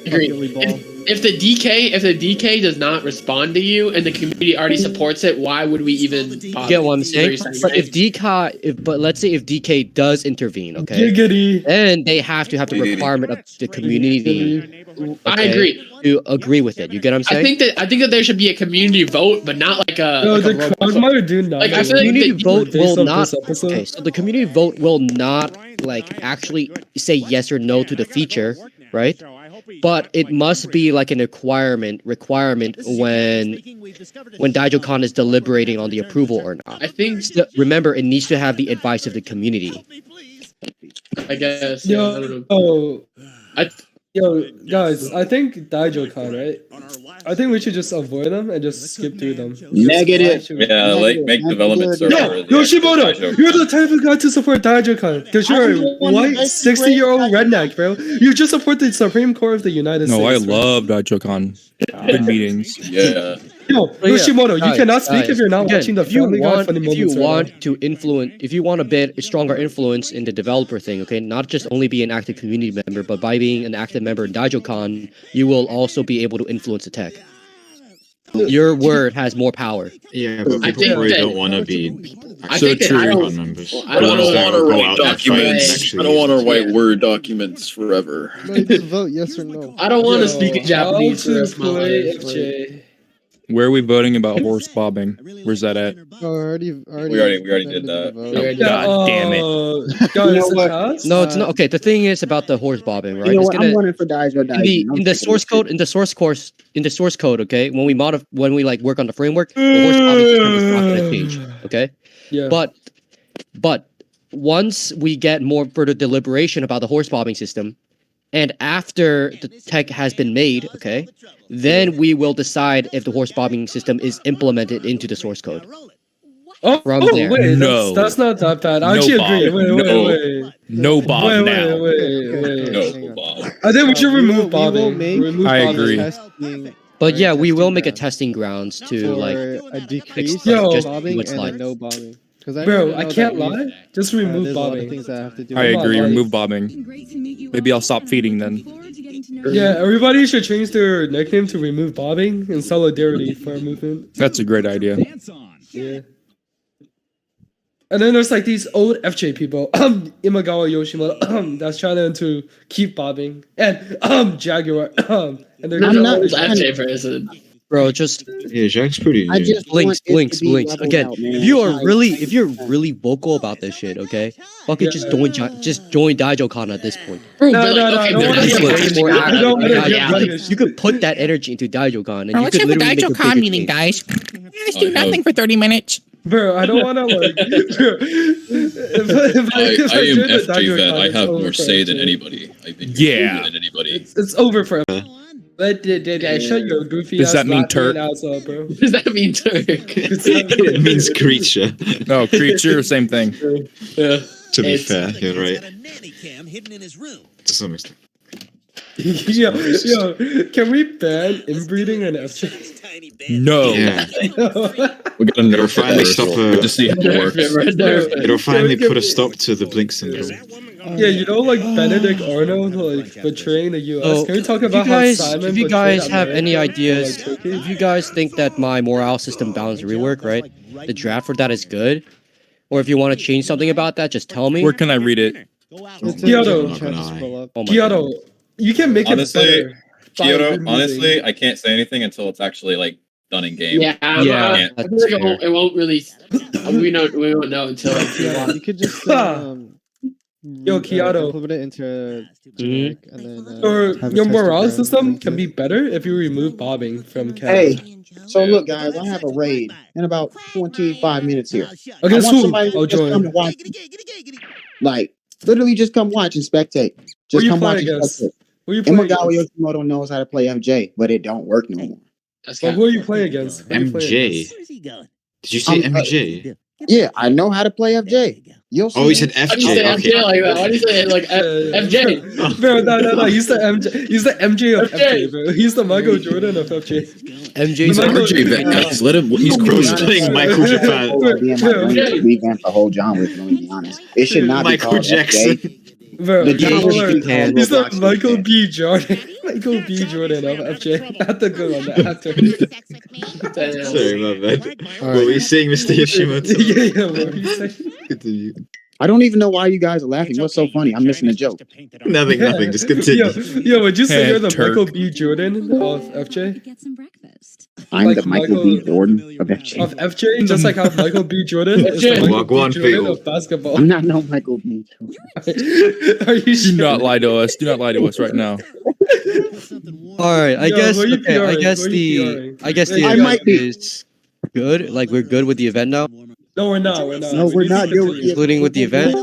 agree. If the DK does not respond to you and the community already supports it, why would we even bother? Get what I'm saying? But right? but let's say if DK does intervene, okay, Giggity. then they have to have the requirement of the community. I agree. To agree with it. You get what I'm saying? I think that there should be a community vote, but not like a. No, like a the roll- Quagmire do not. Like, I feel like community the- vote based will off not. this episode. Okay, so the community vote will not like actually say yes or no to the feature, right? But it must be like an requirement when Daijoukan is deliberating on the approval or not. I think. So, remember, it needs to have the advice of the community. I guess. Yeah, I don't know. Yo, guys, I think Daijoukan, right? I think we should just avoid them and just skip through them. Negative. Yeah, like make development server. Yo, Yoshimoto, you're the type of guy to support Daijoukan because you're a white 60-year-old redneck, bro. You just support the Supreme Court of the United States. No, I bro. love Daijoukan. Good meetings. Yeah. Yo, Yoshimoto, you guys, cannot speak if you're not again, watching the if you Family Guy want, funny if moments. you want to influence, if you want a stronger influence in the developer thing, okay, not just only be an active community member, but by being an active member in Daijoukan, you will also be able to influence the tech. Your word has more power. Yeah, but I people think probably that- don't want to be I So think that true. I don't- Daijoukan members. I don't They want wanna our go white out and fight documents. and I actually- I don't want to write Word documents forever. No, just vote yes or no. I don't want to Yo, speak in Japanese for how the to rest of my play life. FJ. Where are we voting about horse bobbing? Where's that at? Oh, we We already did that. God damn it. Guys, You know it what? has? No, it's not. Okay, the thing is about the horse bobbing, right? You know It's what? gonna I'm running for Daijo. in the source code, in the source code, okay, when we like work on the framework, the horse bobbing system is not gonna change, okay? Yeah. But once we get more further deliberation about the horse bobbing system, and after the tech has been made, okay, then we will decide if the horse bobbing system is implemented into the source code. From there. Wait, No. that's not that bad. I No, actually Bob. agree. No. Wait. No bob now. Wait. No, Bob. I think we should remove We will bobbing. make Remove I bobbing. agree. testing But yeah, we will testing make a ground testing grounds to for like a decrease Yo. of bobbing what's and like. a no bobbing. Because Bro, I can't lie. Just remove there's a lot of bobbing. things that I have to do. I Come on, agree. like- Remove bobbing. Maybe I'll stop feeding then. Yeah, everybody should change their nickname to remove bobbing in solidarity for our movement. That's a great idea. Yeah. And then there's like these old FJ people, Imagawa Yoshimoto, that's trying to keep bobbing, and Jaguar, and they're I'm not always- trying FJ person. bro, just Yeah, Jack's pretty. I just blinks, want it to blinks, be blinks. leveled Again, out, man. if you're Like, really vocal about this shit, okay, fucking Yeah. just join Daijoukan at this point. Bro, No, but no, like, no, I okay, don't but wanna like, get Look, rage. it's more I active. don't wanna Yeah, get you rage. could put that energy into Daijoukan, and you Let's could have a literally make a Daijoukan bigger meeting, change. guys. Guys, I do have- nothing for 30 minutes. Bro, I don't want to like. I am FJ vet. I have more say than anybody. I've been Yeah. than anybody. It's over for. Shut your goofy Does ass that mean Latvian Turk? ass up, bro. Does that mean Turk? It means creature. No, creature, same thing. Yeah. To be It's- fair, you're right. Nanny cam hidden in his room. It's some extent. yo, can we ban inbreeding in FJ? No. Yeah. We got to It'll nerf finally it stop first. To see how it works. It'll finally put a stop to the blink syndrome. Yeah, you know, like Benedict Arnold, like betraying the U.S. So, Can we talk if you about guys, how Simon if you betrayed guys have any America or, ideas, like, Turkey? if you guys think that my morale system balance rework, right, the draft for that is good, or if you want to change something about that, just tell me. Where can I read it? It's Kyoto. in the chat, just scroll up. Oh my Kyoto, you can make Honestly, it better. by Kyoto, removing- honestly, I can't say anything until it's actually like done in game. Yeah, Yeah, I that's feel like it won't really. We won't know until like Yeah, you could just Yo, Kyoto. implement it into generic and then Or have it your tested morale around system link can it. be better if you remove bobbing from Cat. Hey, so look, guys, I have a raid in about 25 minutes here. I Against want who? somebody I'll to just come join. and watch. Like, literally just come watch and spectate. Who Just you come watch playing and against? spectate. Who you playing Imagawa against? Yoshimoto knows how to play FJ, but it don't work no more. Well, who are you playing against? Who are you playing MJ. against? Did you say I'm, MJ? Yeah, I know how to play FJ. You'll see. Oh, he said Why do you say FJ. FJ Okay. like that? Why do you say it like FJ? Bro, no. He's the MJ. He's the MJ of FJ. FJ, bro. He's the Michael Jordan of FJ. MJ's He's Michael- RJ vet, guys. Let him. He's playing Michael Japan. Whole idea of my brain is to revamp the whole genre. Let me be honest. It should not be Michael called Jackson. FJ. Bro, The yeah, genre he's should be called the Roblox Michael FJ. B. Jordan. Michael B. Jordan of FJ. Not the good one, the actor. Sorry, my bad. All What were right. you saying, Mr. Yoshimoto? yeah, what were you saying? Continue. I don't even know why you guys are laughing. What's so funny? I'm missing a joke. Nothing. Just continue. Yo, would you say Hey, you're the Turk. Michael B. Jordan of FJ? I'm Like the Michael B. Michael- Jordan of FJ. Of FJ? Just like how Michael B. Jordan is the FJ. Michael Wagwan B. Jordan people. of basketball. I'm not no Michael B. Jordan. Are you Do sure? not lie to us. Do not lie to us right now. All right, I Yo, guess. who are you Okay, I PRing? guess Who are you the. PRing? I guess the I event might be. is good. Like we're good with the event now, No, we're not. We're not. No, We we're need to not. You're- continue. including with the event.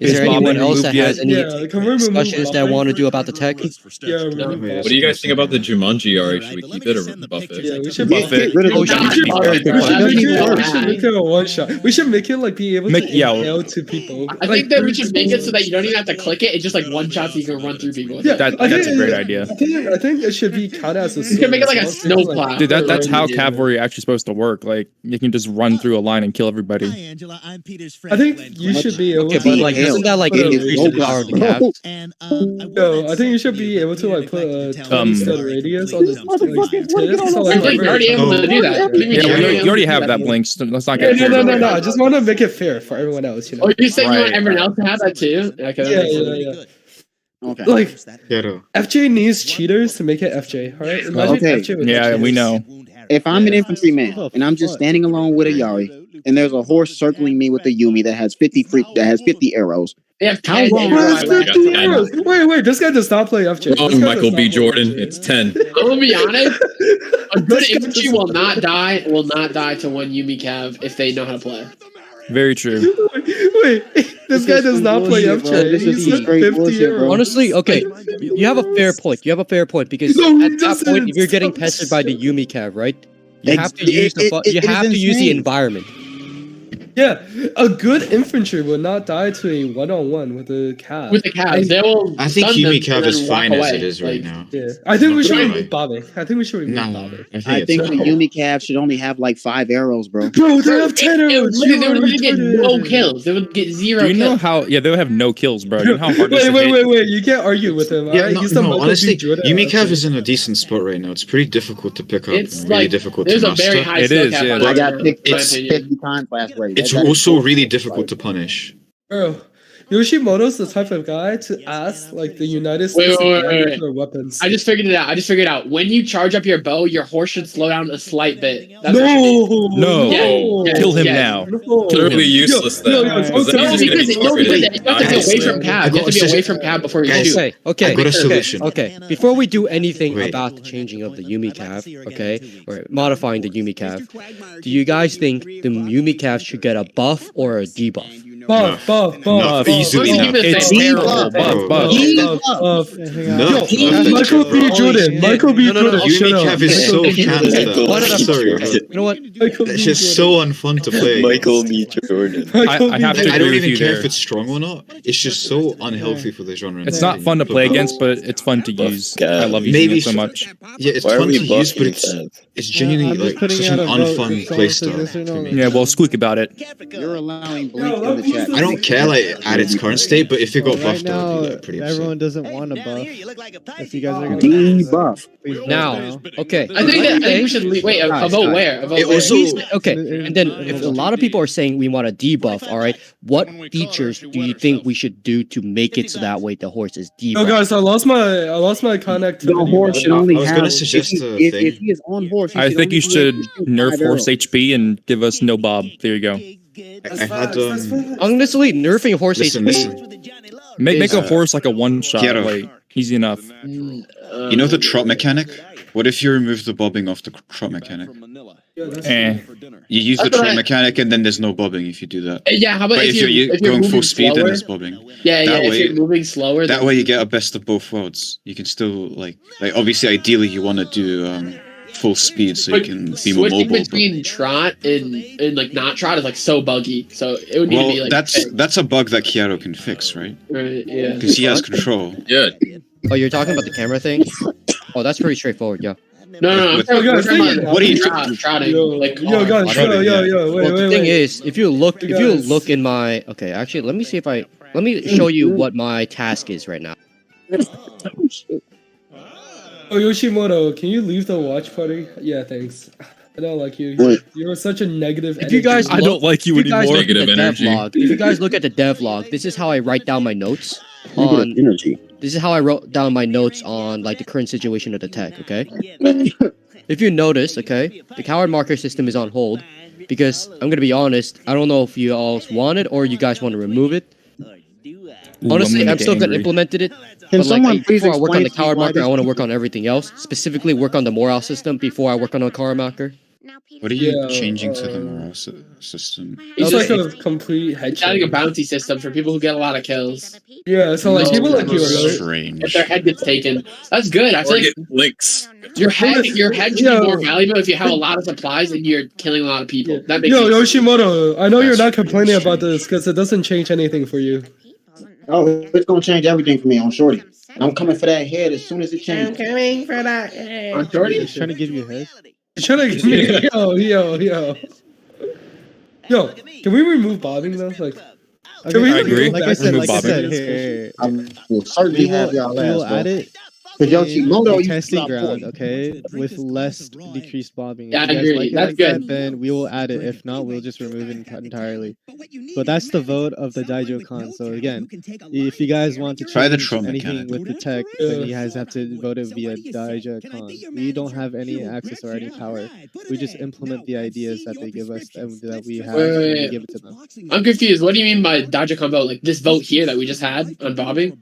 Is there Bob anyone been else removed that yet? has any Yeah, can we remove discussions that Bobbing? want to do about the tech? Yeah, remove Yeah. What do you guys think about the Jumanji Ari? Should we keep it or buff it? Yeah, we should Yeah, buff get it. rid of Oh, the shit. We should, All right, we should that'd make be it. cool. We should make it a one shot. We should make it like be able to Yeah. inhale to people. I think that we should make it so that you don't even have to click it. It's just like one shot so you can run through people. Yeah, That- I that's think- a great idea. I think it should be kind of as a. You can make it like a sword, so snowplow. Dude, that's how Yeah. cavalry actually supposed to work. Like you can just run through a line and kill everybody. I think you should be able Okay, to. but like, doesn't that like put a increase the power of the cap? No, I think you should be able to like put a 20 step radius on the tip. So I like, think you're already able to do that. Yeah, you already have that blink. So let's not Yeah, get no. I just want to make it fair for everyone else. You know. Oh, you saying you want Right, everyone right. else to have that too? Okay, that Yeah, makes sense. yeah. Okay. Like Ghetto. FJ needs cheaters to make it FJ. All right. Imagine Okay. FJ with Yeah, cheaters. we know. If I'm an infantryman and I'm just standing alone with a Yari, and there's a horse circling me with a Yumi that has 50 arrows. They have How 10 long- Where's arrows. 50 arrows? Wait, this guy does not play FJ. This Wrong, guy Michael does B. not play Jordan. FJ. It's 10. I'm gonna be honest. A good infantry will not die to one Yumi Cav if they know how to play. Very true. Wait, this guy does not play bullshit, bro. FJ. This is He's some at straight 50 bullshit, bro. arrows. Honestly, okay, you have a fair point. You have a fair point because No, at that this point, is if you're getting so pestered by the Yumi Cav, right? You Ex- have to use the it you is have to use the insane. environment. Yeah, a good infantry will not die to a one-on-one with a cat. With the Cavs, they will. I think stun them Yumi Cav and is then walk fine as away. it is right Like, now. Yeah, I think we should Right. remove bobbing. I think we should remove No, bobbing. I think the Yumi Cav should only have like 5 arrows, bro. Bro, they have 10 They arrows. would You literally get retarded. no kills. They would get zero Do you know kills. how? Yeah, they'll have no kills, bro. You know how hard this is. Wait. You can't argue with him. Yeah, alright? no, He's the no Michael B. honestly, Jordan Yumi of Cav FJ. is in a decent spot right now. It's pretty difficult to pick up It's and really like difficult to there's a master. very high It skill is, cap yeah. on I it, got in picked my 50 opinion. times last race. It's That is also bullshit. really difficult to punish. Bro, Yoshimoto's the type of guy to ask like the United Wait, States wait. for their weapons. I just figured it out. When you charge up your bow, your horse should slow down a slight bit. That's what it should be. No. Yeah, Kill him yeah. now. No. Literally useless then. yo, Because don't then No, he's gonna because be you have to targeted. be away from Cav. You have to be away from Cav before you Guys, shoot. Okay. I got a solution. Okay. Before we do anything Wait. about the changing of the Yumi Cav, okay, or modifying the Yumi Cav, do you guys think the Yumi Cav should get a buff or a debuff? Buff, buff, buff. Easily Buff. enough. Buff. It's Buff. terrible. Buff, buff. Buff. No, Yo, Michael B. Jordan. Michael B. Jordan. Shut Yumi up. Cav is so Michael- Why did I- cancer. Sorry, You know what? Michael it's B. just so unfun to play. Michael B. Jordan. Michael I B. have to I agree don't with even you care there. if it's strong or not. It's just so unhealthy for the genre. in It's my not fun to opinion. play against, but it's fun to use. Gav. I love using Maybe it so f- much. Yeah, it's Why are fun we to use, but buffing it's genuinely I'm just like putting such out an a vote. unfun If someone playstyle says yes or for no. me. Yeah, well, squeak about it. You're allowing Yo, Blink in let the me chat. use I don't care like at its current state, but if it got Right buffed, now, I'd be like pretty upset. everyone doesn't want a buff. If you guys are gonna Debuff. please vote Now, okay. I think we should wait. A Guys, vote guys. where? A vote It where? also- Okay, and then if a lot of people are saying we want a debuff, all right, what features do you think we should do to make it so that way the horse is Yo, debuffed? guys, I lost my connectivity. The horse should only I was have. gonna suggest if, a he, thing. if he is on horse, he I think only you be should able to shoot nerf 5 horse arrows. HP and give us no bob. There you go. I had Honestly, nerfing horse listen, HP. listen. Make a Uh, horse like a one shot. Kiero. Like easy enough. You know the trot mechanic? What if you remove the bobbing off the trot mechanic? Eh. You use the That's what trot I- mechanic and then there's no bobbing if you do that. Yeah, how about But if if you're, you're if you're going moving full speed, then slower? there's bobbing. Yeah, That if way- you're moving slower, That then- way you get a best of both worlds. You can still like obviously ideally you want to do full speed so you But can be more switching mobile. but- between trot and like not trot is like so buggy. So it would need to be Well, like that's a bug that Kiaro can fix, right? right, yeah. Because he has control. Yeah. Oh, you're talking about the camera thing? Oh, that's pretty straightforward, yeah. No, I'm With- talking, Yo, we're guys, talking think- about What are you trotting? Yo, Like yo, guys, I don't yo, know. yo, wait, Well, the wait, thing wait. is, if you guys- look in my okay, actually, let me see if let me show you what my task is right now. Oh, Yoshimoto, can you leave the watch party? Yeah, thanks. I don't like you. What? You're such a negative. If you guys, I don't like you if you guys anymore. look at the Negative energy. devlog, if you guys look at the devlog, this is how I write down my notes Negative on. energy. This is how I wrote down my notes on like the current situation of the tech. Okay. If you notice, okay, the coward marker system is on hold because I'm gonna be honest. I don't know if you all want it or you guys want to remove it. Ooh, Honestly, gonna I'm get still gonna angry. implement it. Can But someone like, please before I work on the explain to me coward why marker, I this want to keeps- work on everything else. Specifically, work on the morale system before I work on the coward marker. What are you Yeah, changing to the morale system? It's He's like just a complete head adding a change. bounty system for people who get a lot of kills. Yeah, so like No, people like you, that's right? Strange. If their head gets taken, that's good. I Or feel like get links. your head should Yo. be more valuable if you have a lot of supplies and you're killing a lot of people. That makes Yo, sense. Yoshimoto, I know you're That's not complaining strange. about this because it doesn't change anything for you. Oh, it's gonna change everything for me on Shorty. I'm coming for that head as soon as it changes. On Shorty? He's trying to give you a head. You're trying to give me yo. Can we remove bobbing though? Like, Okay, we I agree. Like I Remove said, Remove here, bobbing. here. I will certainly We have will, y'all we will last. add bro. it Cause Yoshimoto in used to testing stop ground, 40. okay, with less decreased bobbing. Yeah, If I you guys agree. like it That's like good. that, then we will add it. If not, we'll just remove it entirely. But that's the vote of the Daijo Con. So again, if you guys want to Try the change Trump anything mechanic. with the tech, then you guys have to vote it via Daijo Con. We don't have any access or any power. We just implement the ideas that they give us and that we have, and we Wait. give it to them. I'm confused. What do you mean by Dodger combo? Like this vote here that we just had on bobbing?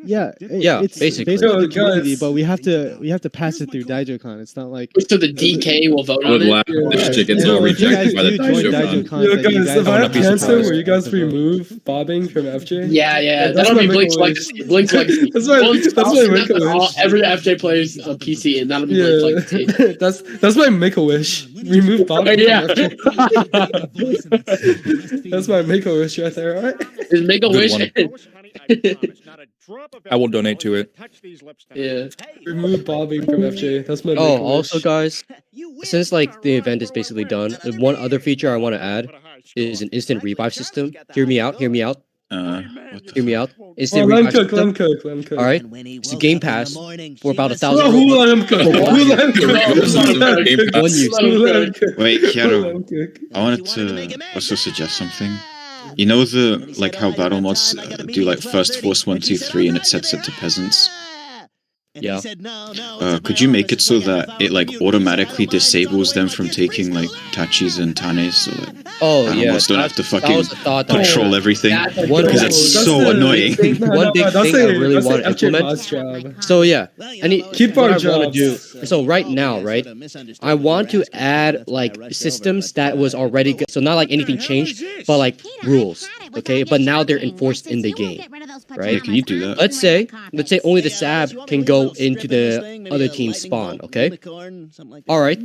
Yeah, Yeah, it's basically. basically Yo, the community, guys. but we have to pass it through DaijoCon. It's not like So the DK will vote on Would it. laugh if this shit gets and all if you guys rejected by the do join DaijoCon. DaijoCon, yo, then you guys, if I will have be cancer, supposed will you to guys vote. remove bobbing from FJ? Yeah, That's that'll my be Blink's make-a-wish. legacy. Blink's legacy. That's my- Well, that's my I'll send that to make-a-wish. all- Every FJ player's on PC, and that'll be Blink's legacy. Yeah, that's my make a wish. Remove bobbing. Yeah. From FJ. That's my make a wish right there. All right. Just make a Good wish. one. I will donate to it. Yeah. Remove bobbing from FJ. That's my. Oh, make-a-wish. also, guys, since like the event is basically done, the one other feature I want to add is an instant revive system. Hear me out. Hear me out. What the Hear me out. Oh, Instant let him revive cook. Let system. him cook. Let him cook. All right. It's a Game Pass for about Oh, 1,000. who let him cook? Who let him cook? Game Who Pass. let him cook? Wait, Who let Kiaro, him cook? I wanted to also suggest something. You know the like how battle mods do like first force 1, 2, 3 and it sets it to peasants. Yeah. Could you make it so that it like automatically disables them from taking like Tachis and Tanes? So like, Oh I yeah, almost don't have to that fucking was the thought that control everything That's a One good because thing- that's That's so the annoying. thing- One big that's thing I the- really that's the want to FJ implement. boss job. So yeah, Keep what our I want to do. jobs. So right now, right, I want to add like systems that was already good. So not like anything changed, but like rules. Okay, but now they're enforced in the game, Yeah, right? can you do that? Let's say only the Sab can go into the other team's spawn. Okay. All right.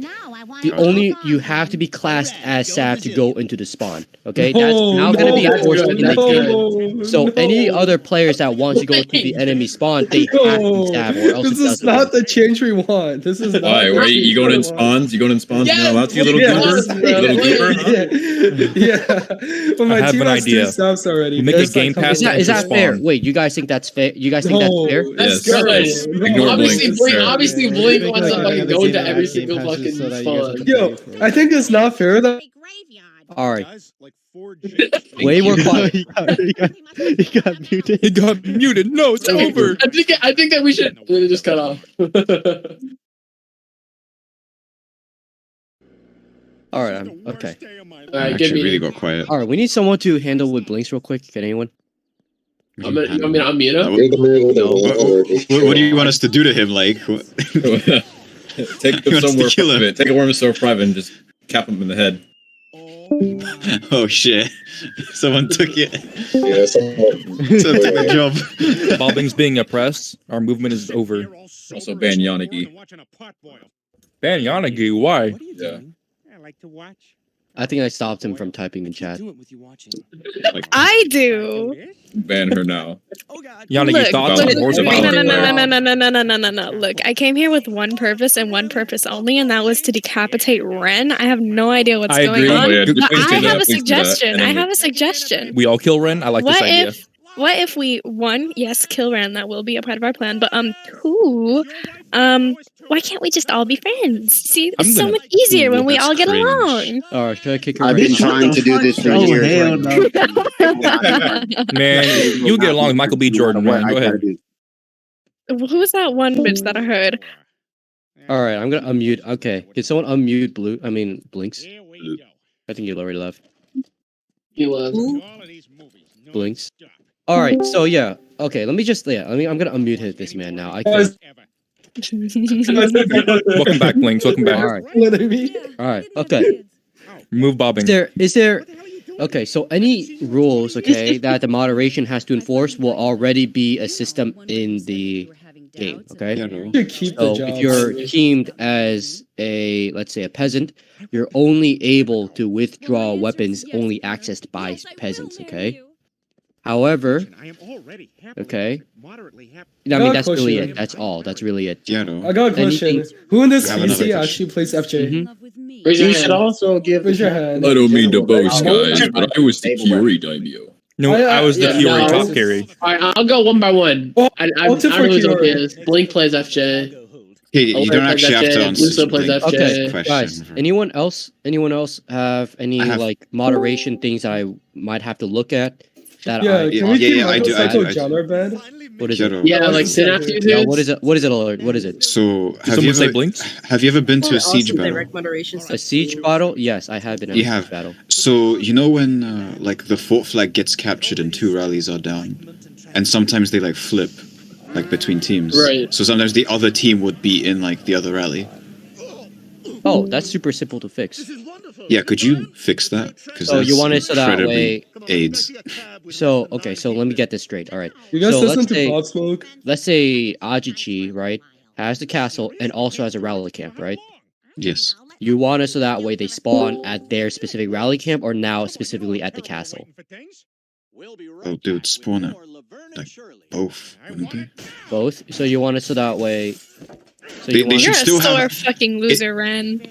You have to be classed as Sab to go into the spawn. Okay. That's now going to be that's enforced good, in the that's game. good. So any other players that want to go to the enemy spawn, they have to be Sab, or else This it is doesn't not work. the change we want. This is not Why? the Right? change You going we in want. spawns? You going in spawns? Yes, You're not allowed to, you little Yes, goober? yeah, You little goober? Huh? yeah. But my I have team an has idea. 2 subs already. You make a There's, game pass Is that Enter fair? spawn. Wait, you guys think that's fair? You guys think that's No, fair? That's Yes, good. yes. Ignore Obviously, Blink. Blink, Fair. obviously, Yeah, Blink make wants to like fucking another go game into that every adds game single passes fucking so that you guys spawn. can Yo, pay for it. I think it's not fair though. All right. Thank Way more you. quiet. he got muted. He got muted. No, it's over. I think that we should just cut off. All right. Okay. All right, give Actually, me. really got quiet. All right. We need someone to handle with blinks real quick. Can anyone? You want me to unmute him? What do you want us to do to him? Like, what? Take He wants to somewhere kill him. private. Take a worm so private and just cap him in the head. Oh shit! Someone took it. Yeah, Someone took the job. Bobbing's being oppressed. Our movement is over. Also ban Yanagi. Ban Yanagi, why? Yeah. I think I stopped him from typing in chat. I do. Ban her now. Yanagi, Look, thoughts look, on horse look, no, no, bobbing? no. Look, I came here with one purpose and one purpose only, and that was to decapitate Ren. I have no idea what's I going agree. on. Oh, yeah, But please do I that, have a please do that. suggestion. And I then have a suggestion. We all kill Ren? I like What this idea. What if we yes, kill Ren? That will be a part of our plan. But two, why can't we just all be friends? See, I'm it's so gonna- much easier when we that's all get cringe. along. All right. Should I kick her? I've right been now? trying to do this for Oh, years. hell right? Man, you get along with Michael B. Jordan, man. Go ahead. Who's that one bitch that I heard? All right. I'm gonna unmute. Okay. Can someone unmute Blue? I mean Blinks. I think you already left. You love. Blinks. All right. So yeah. Okay. Let me just I'm gonna unmute this man now. I Guys, can. Welcome back, Blinks. Welcome back. All right. letting me. All right. Okay. Remove bobbing. Is there okay, so any rules, okay, that the moderation has to enforce will already be a system in the game, okay? Yeah, no. Should keep the So job. if you're teamed as a, let's say, a peasant, you're only able to withdraw weapons only accessed by peasants, okay? However, okay, I mean, that's really it. That's all. That's really it. Yeah, no. I got a question. Anything- Who in this I have another CC question. actually plays FJ? Mhm. Raise your You hand. should also give. Raise your hand. I don't mean to boast, General guys, but I was the Kiori Daimyo. No, I was the yeah, Fury no. top carry. All right, I'll go one by one. Oh, I I'll tip don't know who's for up Kiori. is. Blink plays FJ. Hey, you Over don't plays actually have to FJ, answer. Lucio plays like, FJ. Okay, question. guys, anyone else have any I have- like moderation things that I might have to look at? That Yeah, I, can we yeah, keep yeah, I do, I Michael do, I do. Genre band? what is it? Kiddo. Yeah, like Synapse Yeah, users. what is it? What is it, Alert? What is it? So, have someone you say ever Blinks? have you ever been to a siege battle? A siege battle? Yes, I have been in a You siege have. battle. So you know when like the fort flag gets captured and 2 rallies are down, and sometimes they like flip, like between teams. Right. So sometimes the other team would be in like the other rally. Oh, that's super simple to fix. Yeah, could you fix that? Because So you want it so that way. AIDS. So okay, so let me get this straight. All right. You guys So listen let's to say- Pop Smoke? Let's say Ajichi, right, has the castle and also has a rally camp, right? Yes. You want it so that way they spawn at their specific rally camp or now specifically at the castle. Oh, dude, spawn it. Like both, wouldn't they? Both. So you want it so that way. So They- you they want should You're a still sore have- fucking loser, Ren.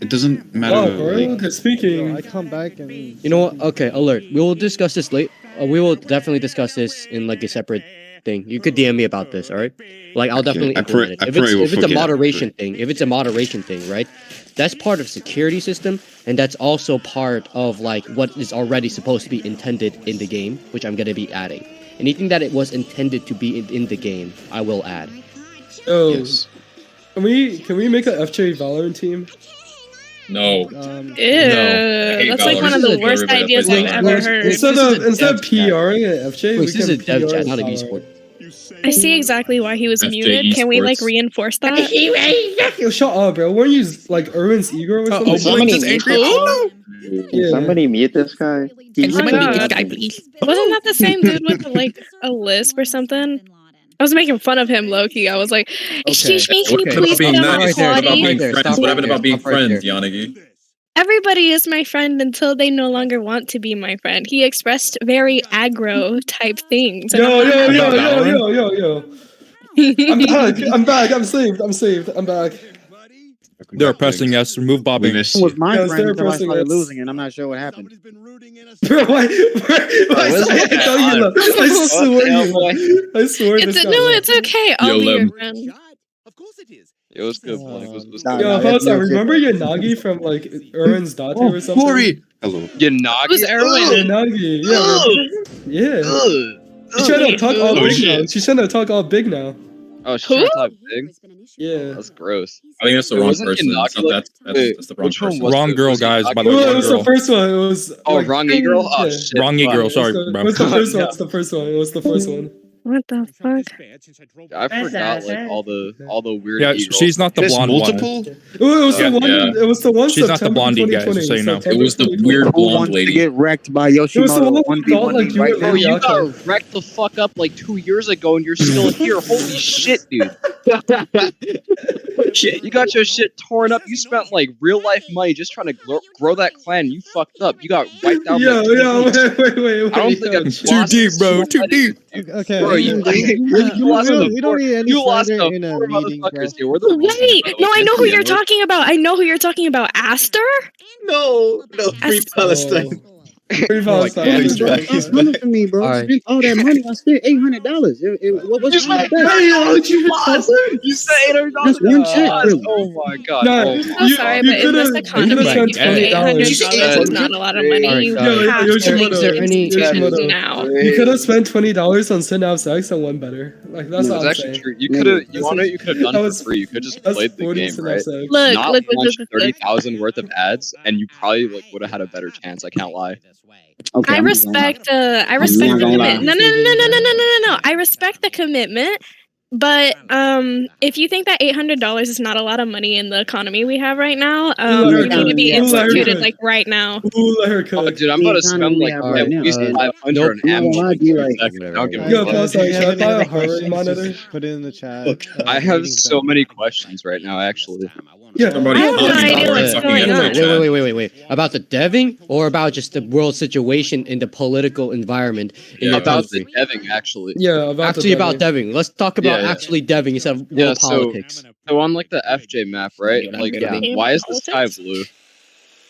It doesn't matter. Oh, bro, like, they're speaking. I come back and You know what? Okay, Alert. We will discuss this late. We will definitely discuss this in like a separate thing. You could DM me about this, all right? Like I'll definitely I implement probably it. If will it's a forget, moderation thing, if it's a moderation thing, right? That's part of security system, and that's also part of like what is already supposed to be intended in the game, which I'm gonna be adding. Anything that it was intended to be in the game, I will add. Oh, Yes. can we make a FJ Valorant team? No. Ew, hate that's like Valorant. one of the This is worst everybody that ideas plays I've Valorant. ever heard. Instead This is of a dev chat. PRing at FJ, Wait, we this is can a dev PR chat, not an Valorant. esport. I see exactly why he was FJ muted. Can we like Esports. reinforce that? Yo, shut up, bro. Weren't you like Irwin's Igor or something? Somebody mute Can somebody mute this guy? Oh my God. Wasn't that the same dude with like a lisp or something? I was making fun of him, low-key. I was like, excuse me, can you What please about put being on nice? my What about quality? being there, friends? stop What right happened there, about being stop right friends, there. Yanagi? Everybody is my friend until they no longer want to be my friend. He expressed very aggro type things. and Yo, I'm yo, not yo, happy. yo. I'm back. I'm saved. I'm back. They're pressing us. Remove bobbing. It was my Yes, friend they're until I pressing started us. losing, and I'm not sure what happened. Bro, why what's I going know you on? love. I swear you love. I swear It's this guy no, love. it's okay. I'll Yo, be your Lem. friend. It was good, Blank. It was Nah, good. Yo, nah, House, I that's remember Yanagi from like Irwin's Date Oh, or something. Corey! Hello. Yanagi? Who's Erwin? Yanagi, yeah. She's trying to talk all Oh, big shit. now. She's trying to talk all big now. Oh, she's trying to talk big? Yeah. That's gross. I think that's the It wrong wasn't person. That's, Yanagi, not, wait, that's the wrong which one person. was Wrong it? girl, Was it guys. Yanagi? By the way, Well, it wrong was the girl. first one. It was. Oh, like, wrong e-girl? Oh, yeah. shit. Wrong Fuck. e-girl. It Sorry, was bro. the first one. Yeah. It's the first one. It was the first one. What the fuck? I forgot like all the weird Yeah, e-girls. she's not the There's blonde multiple? Oh, it was Yeah, the one. yeah. It was the one. She's not the September blondie, guys, 2020, just so you know. September It was the 2020. weird Who blonde wants to lady. get wrecked by It was the Yoshimoto one we thought 1v1 like you right were now? Bro, very you awkward. got wrecked the fuck up like 2 years ago and you're still here. Holy shit, dude. You got your shit torn up. You spent like real life money just trying to grow that clan. You fucked up. You got wiped out. Yo, like 2 yo, weeks. wait. I don't think I've Too deep, bro. Too deep. Okay. Bro, you lost we don't need any you lost slander the in a four meeting, bro. motherfuckers here. We're the Wait, no, I know who you're talking talking about. I know who you're talking about. Aster? No, free Aster. Palestine. Free Palestine. Palestine. Bro, it's coming for me, bro. I Alright. spent all that money. I spent $800. What's wrong with that? You said $800. That's one check, really. Oh my god. No, Oh I'm my so You- sorry, you but in could've- this you economy, could've spent $800 is not a lot of money. Alright, You guys. Yo, have to make Yoshimoto, Is there any- decisions Yoshimoto. now. You could have spent $20 on Synapse X and won better. Like that's No, all It's I'm actually saying. true. You could have. You want to? You could have done That it was- for free. You could just That's played the 40 game, right? Synapse X. Look, Not look, launch look. 30,000 worth of ads, and you probably like would have had a better chance. I can't lie. Okay, I I'm not respect gonna I respect not the gonna lie. commitment. No. I respect the commitment, but if you think that $800 is not a lot of money in the economy we have right now, you need to be Yeah, instituted like right now. Ooh, let her Oh, cook. dude, I'm The about to economy spend we like have at right now. least Nope. 500 on I'm not ammo. gonna lie Like, to you, in a like- second. I'll give Alright, you Yo, one. plus, if you should I have any buy a other heart rate questions, monitor? just put it in the chat. Look, I have so many questions right now, actually. Yeah. Somebody I have no talking idea about what's fucking going internet on. chat. Wait. About the deving or about just the world situation in the political environment in Yeah, the About the country? deving, actually. Yeah, about Actually, the about deving. Let's talk about Yeah. actually deving instead of world Yeah, so- politics. So on like the FJ map, right? Like, Yeah. why is the sky blue?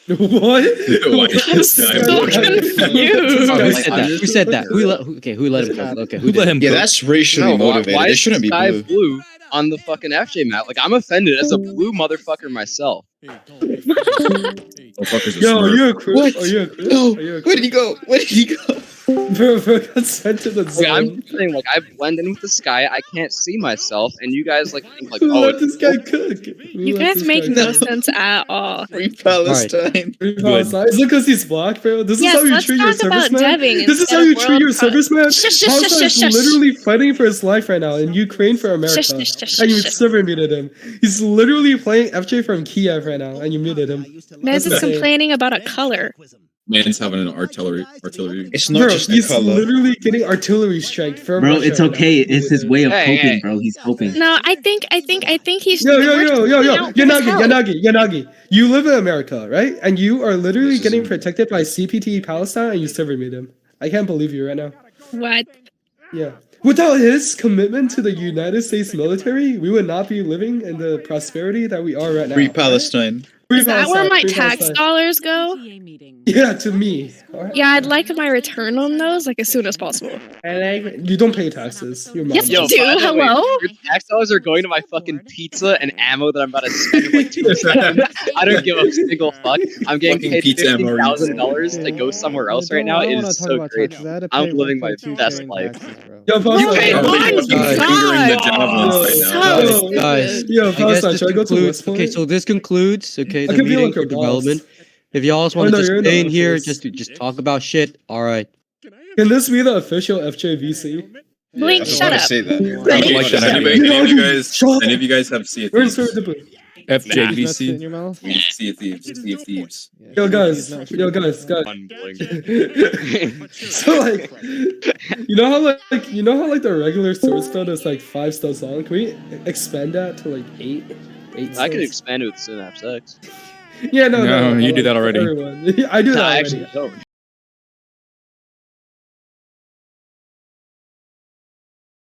What? Why is I'm this so guy blue? confused. Oh, who Like, said I'm that? just- Who said that? Who let him cook? Okay, Who let him yeah, cook? that's racially No, motivated. why It is shouldn't the be sky blue. blue on the fucking FJ map? Like, I'm offended as a blue motherfucker myself. Motherfucker's a Yo, are smurf. you a Chris? What? Are you a Chris? No, Are you a where did he go? Where did he go? Bro, got sent to the Like, I'm zone. just saying, like, I blend in with the sky. I can't see myself, and you guys like think like, Who oh, let it's this guy cook? You guys make no sense at all. Free Palestine. Is it because he's black, bro? This Yes, is how you let's treat your talk about serviceman? deving This is instead how of you treat world your po- serviceman? Shush, shush, Hamza shush, is shush, shush. literally fighting for his life right now in Ukraine for America. Shush, shush, And you shush. server muted him. He's literally playing FJ from Kiev right now, and you muted him. Mez is insane. complaining about a color. Man's having an artillery. It's not Bro, just the he's color. literally getting artillery strike from Bro, Russia it's right now. okay. It's his way of Hey, coping, hey. bro. He's coping. No, I think he's. Yo, we're just pointing out his health. Yanagi. You live in America, right? And you are literally getting protected by CPT Palestine, and you server mute him. I can't believe you right now. What? Yeah. Without his commitment to the United States military, we would not be living in the prosperity that we are right now. Free Palestine. Free Is that where Palestine, my free tax Palestine. dollars go? Yeah, to me. Alright. Yeah, I'd like my return on those like as soon as possible. You don't pay taxes. Your mom Yes, does. you do. by the way, Hello? your tax dollars are going to my fucking pizza and ammo that I'm about to spend in like 2 seconds. I don't give a single fuck. I'm getting Fucking paid pizza ammo, $50,000 to go somewhere else right now. It is so great. I'm living my best life. Bro. Yo, pause You that. can't Should I believe go I'm to- fingering the javelins right now. Yo, Guys, yo, I pause guess that. this Should I go to concludes. West Point? Okay, so this concludes. Okay, I the could be meeting like your for development. boss. If y'all just Oh, want to no, just you're in the stay in here, office. just talk about shit. All right. Can this be the official FJVC? Blink, I was shut about up. to say that. Like, Shut up. any of you guys have Sea of We're in Thieves? Spirit Dipper. FJVC. your mouth. We need Sea of Thieves. Sea of Thieves. Yo, guys. So like, you know how the regular sword stone is like 5 stones long? Can we expand that to like 8? 8 I could stones? expand it with Synapse X. Yeah, no, No, you like, do that for already. everyone. I do No, that I already. actually don't.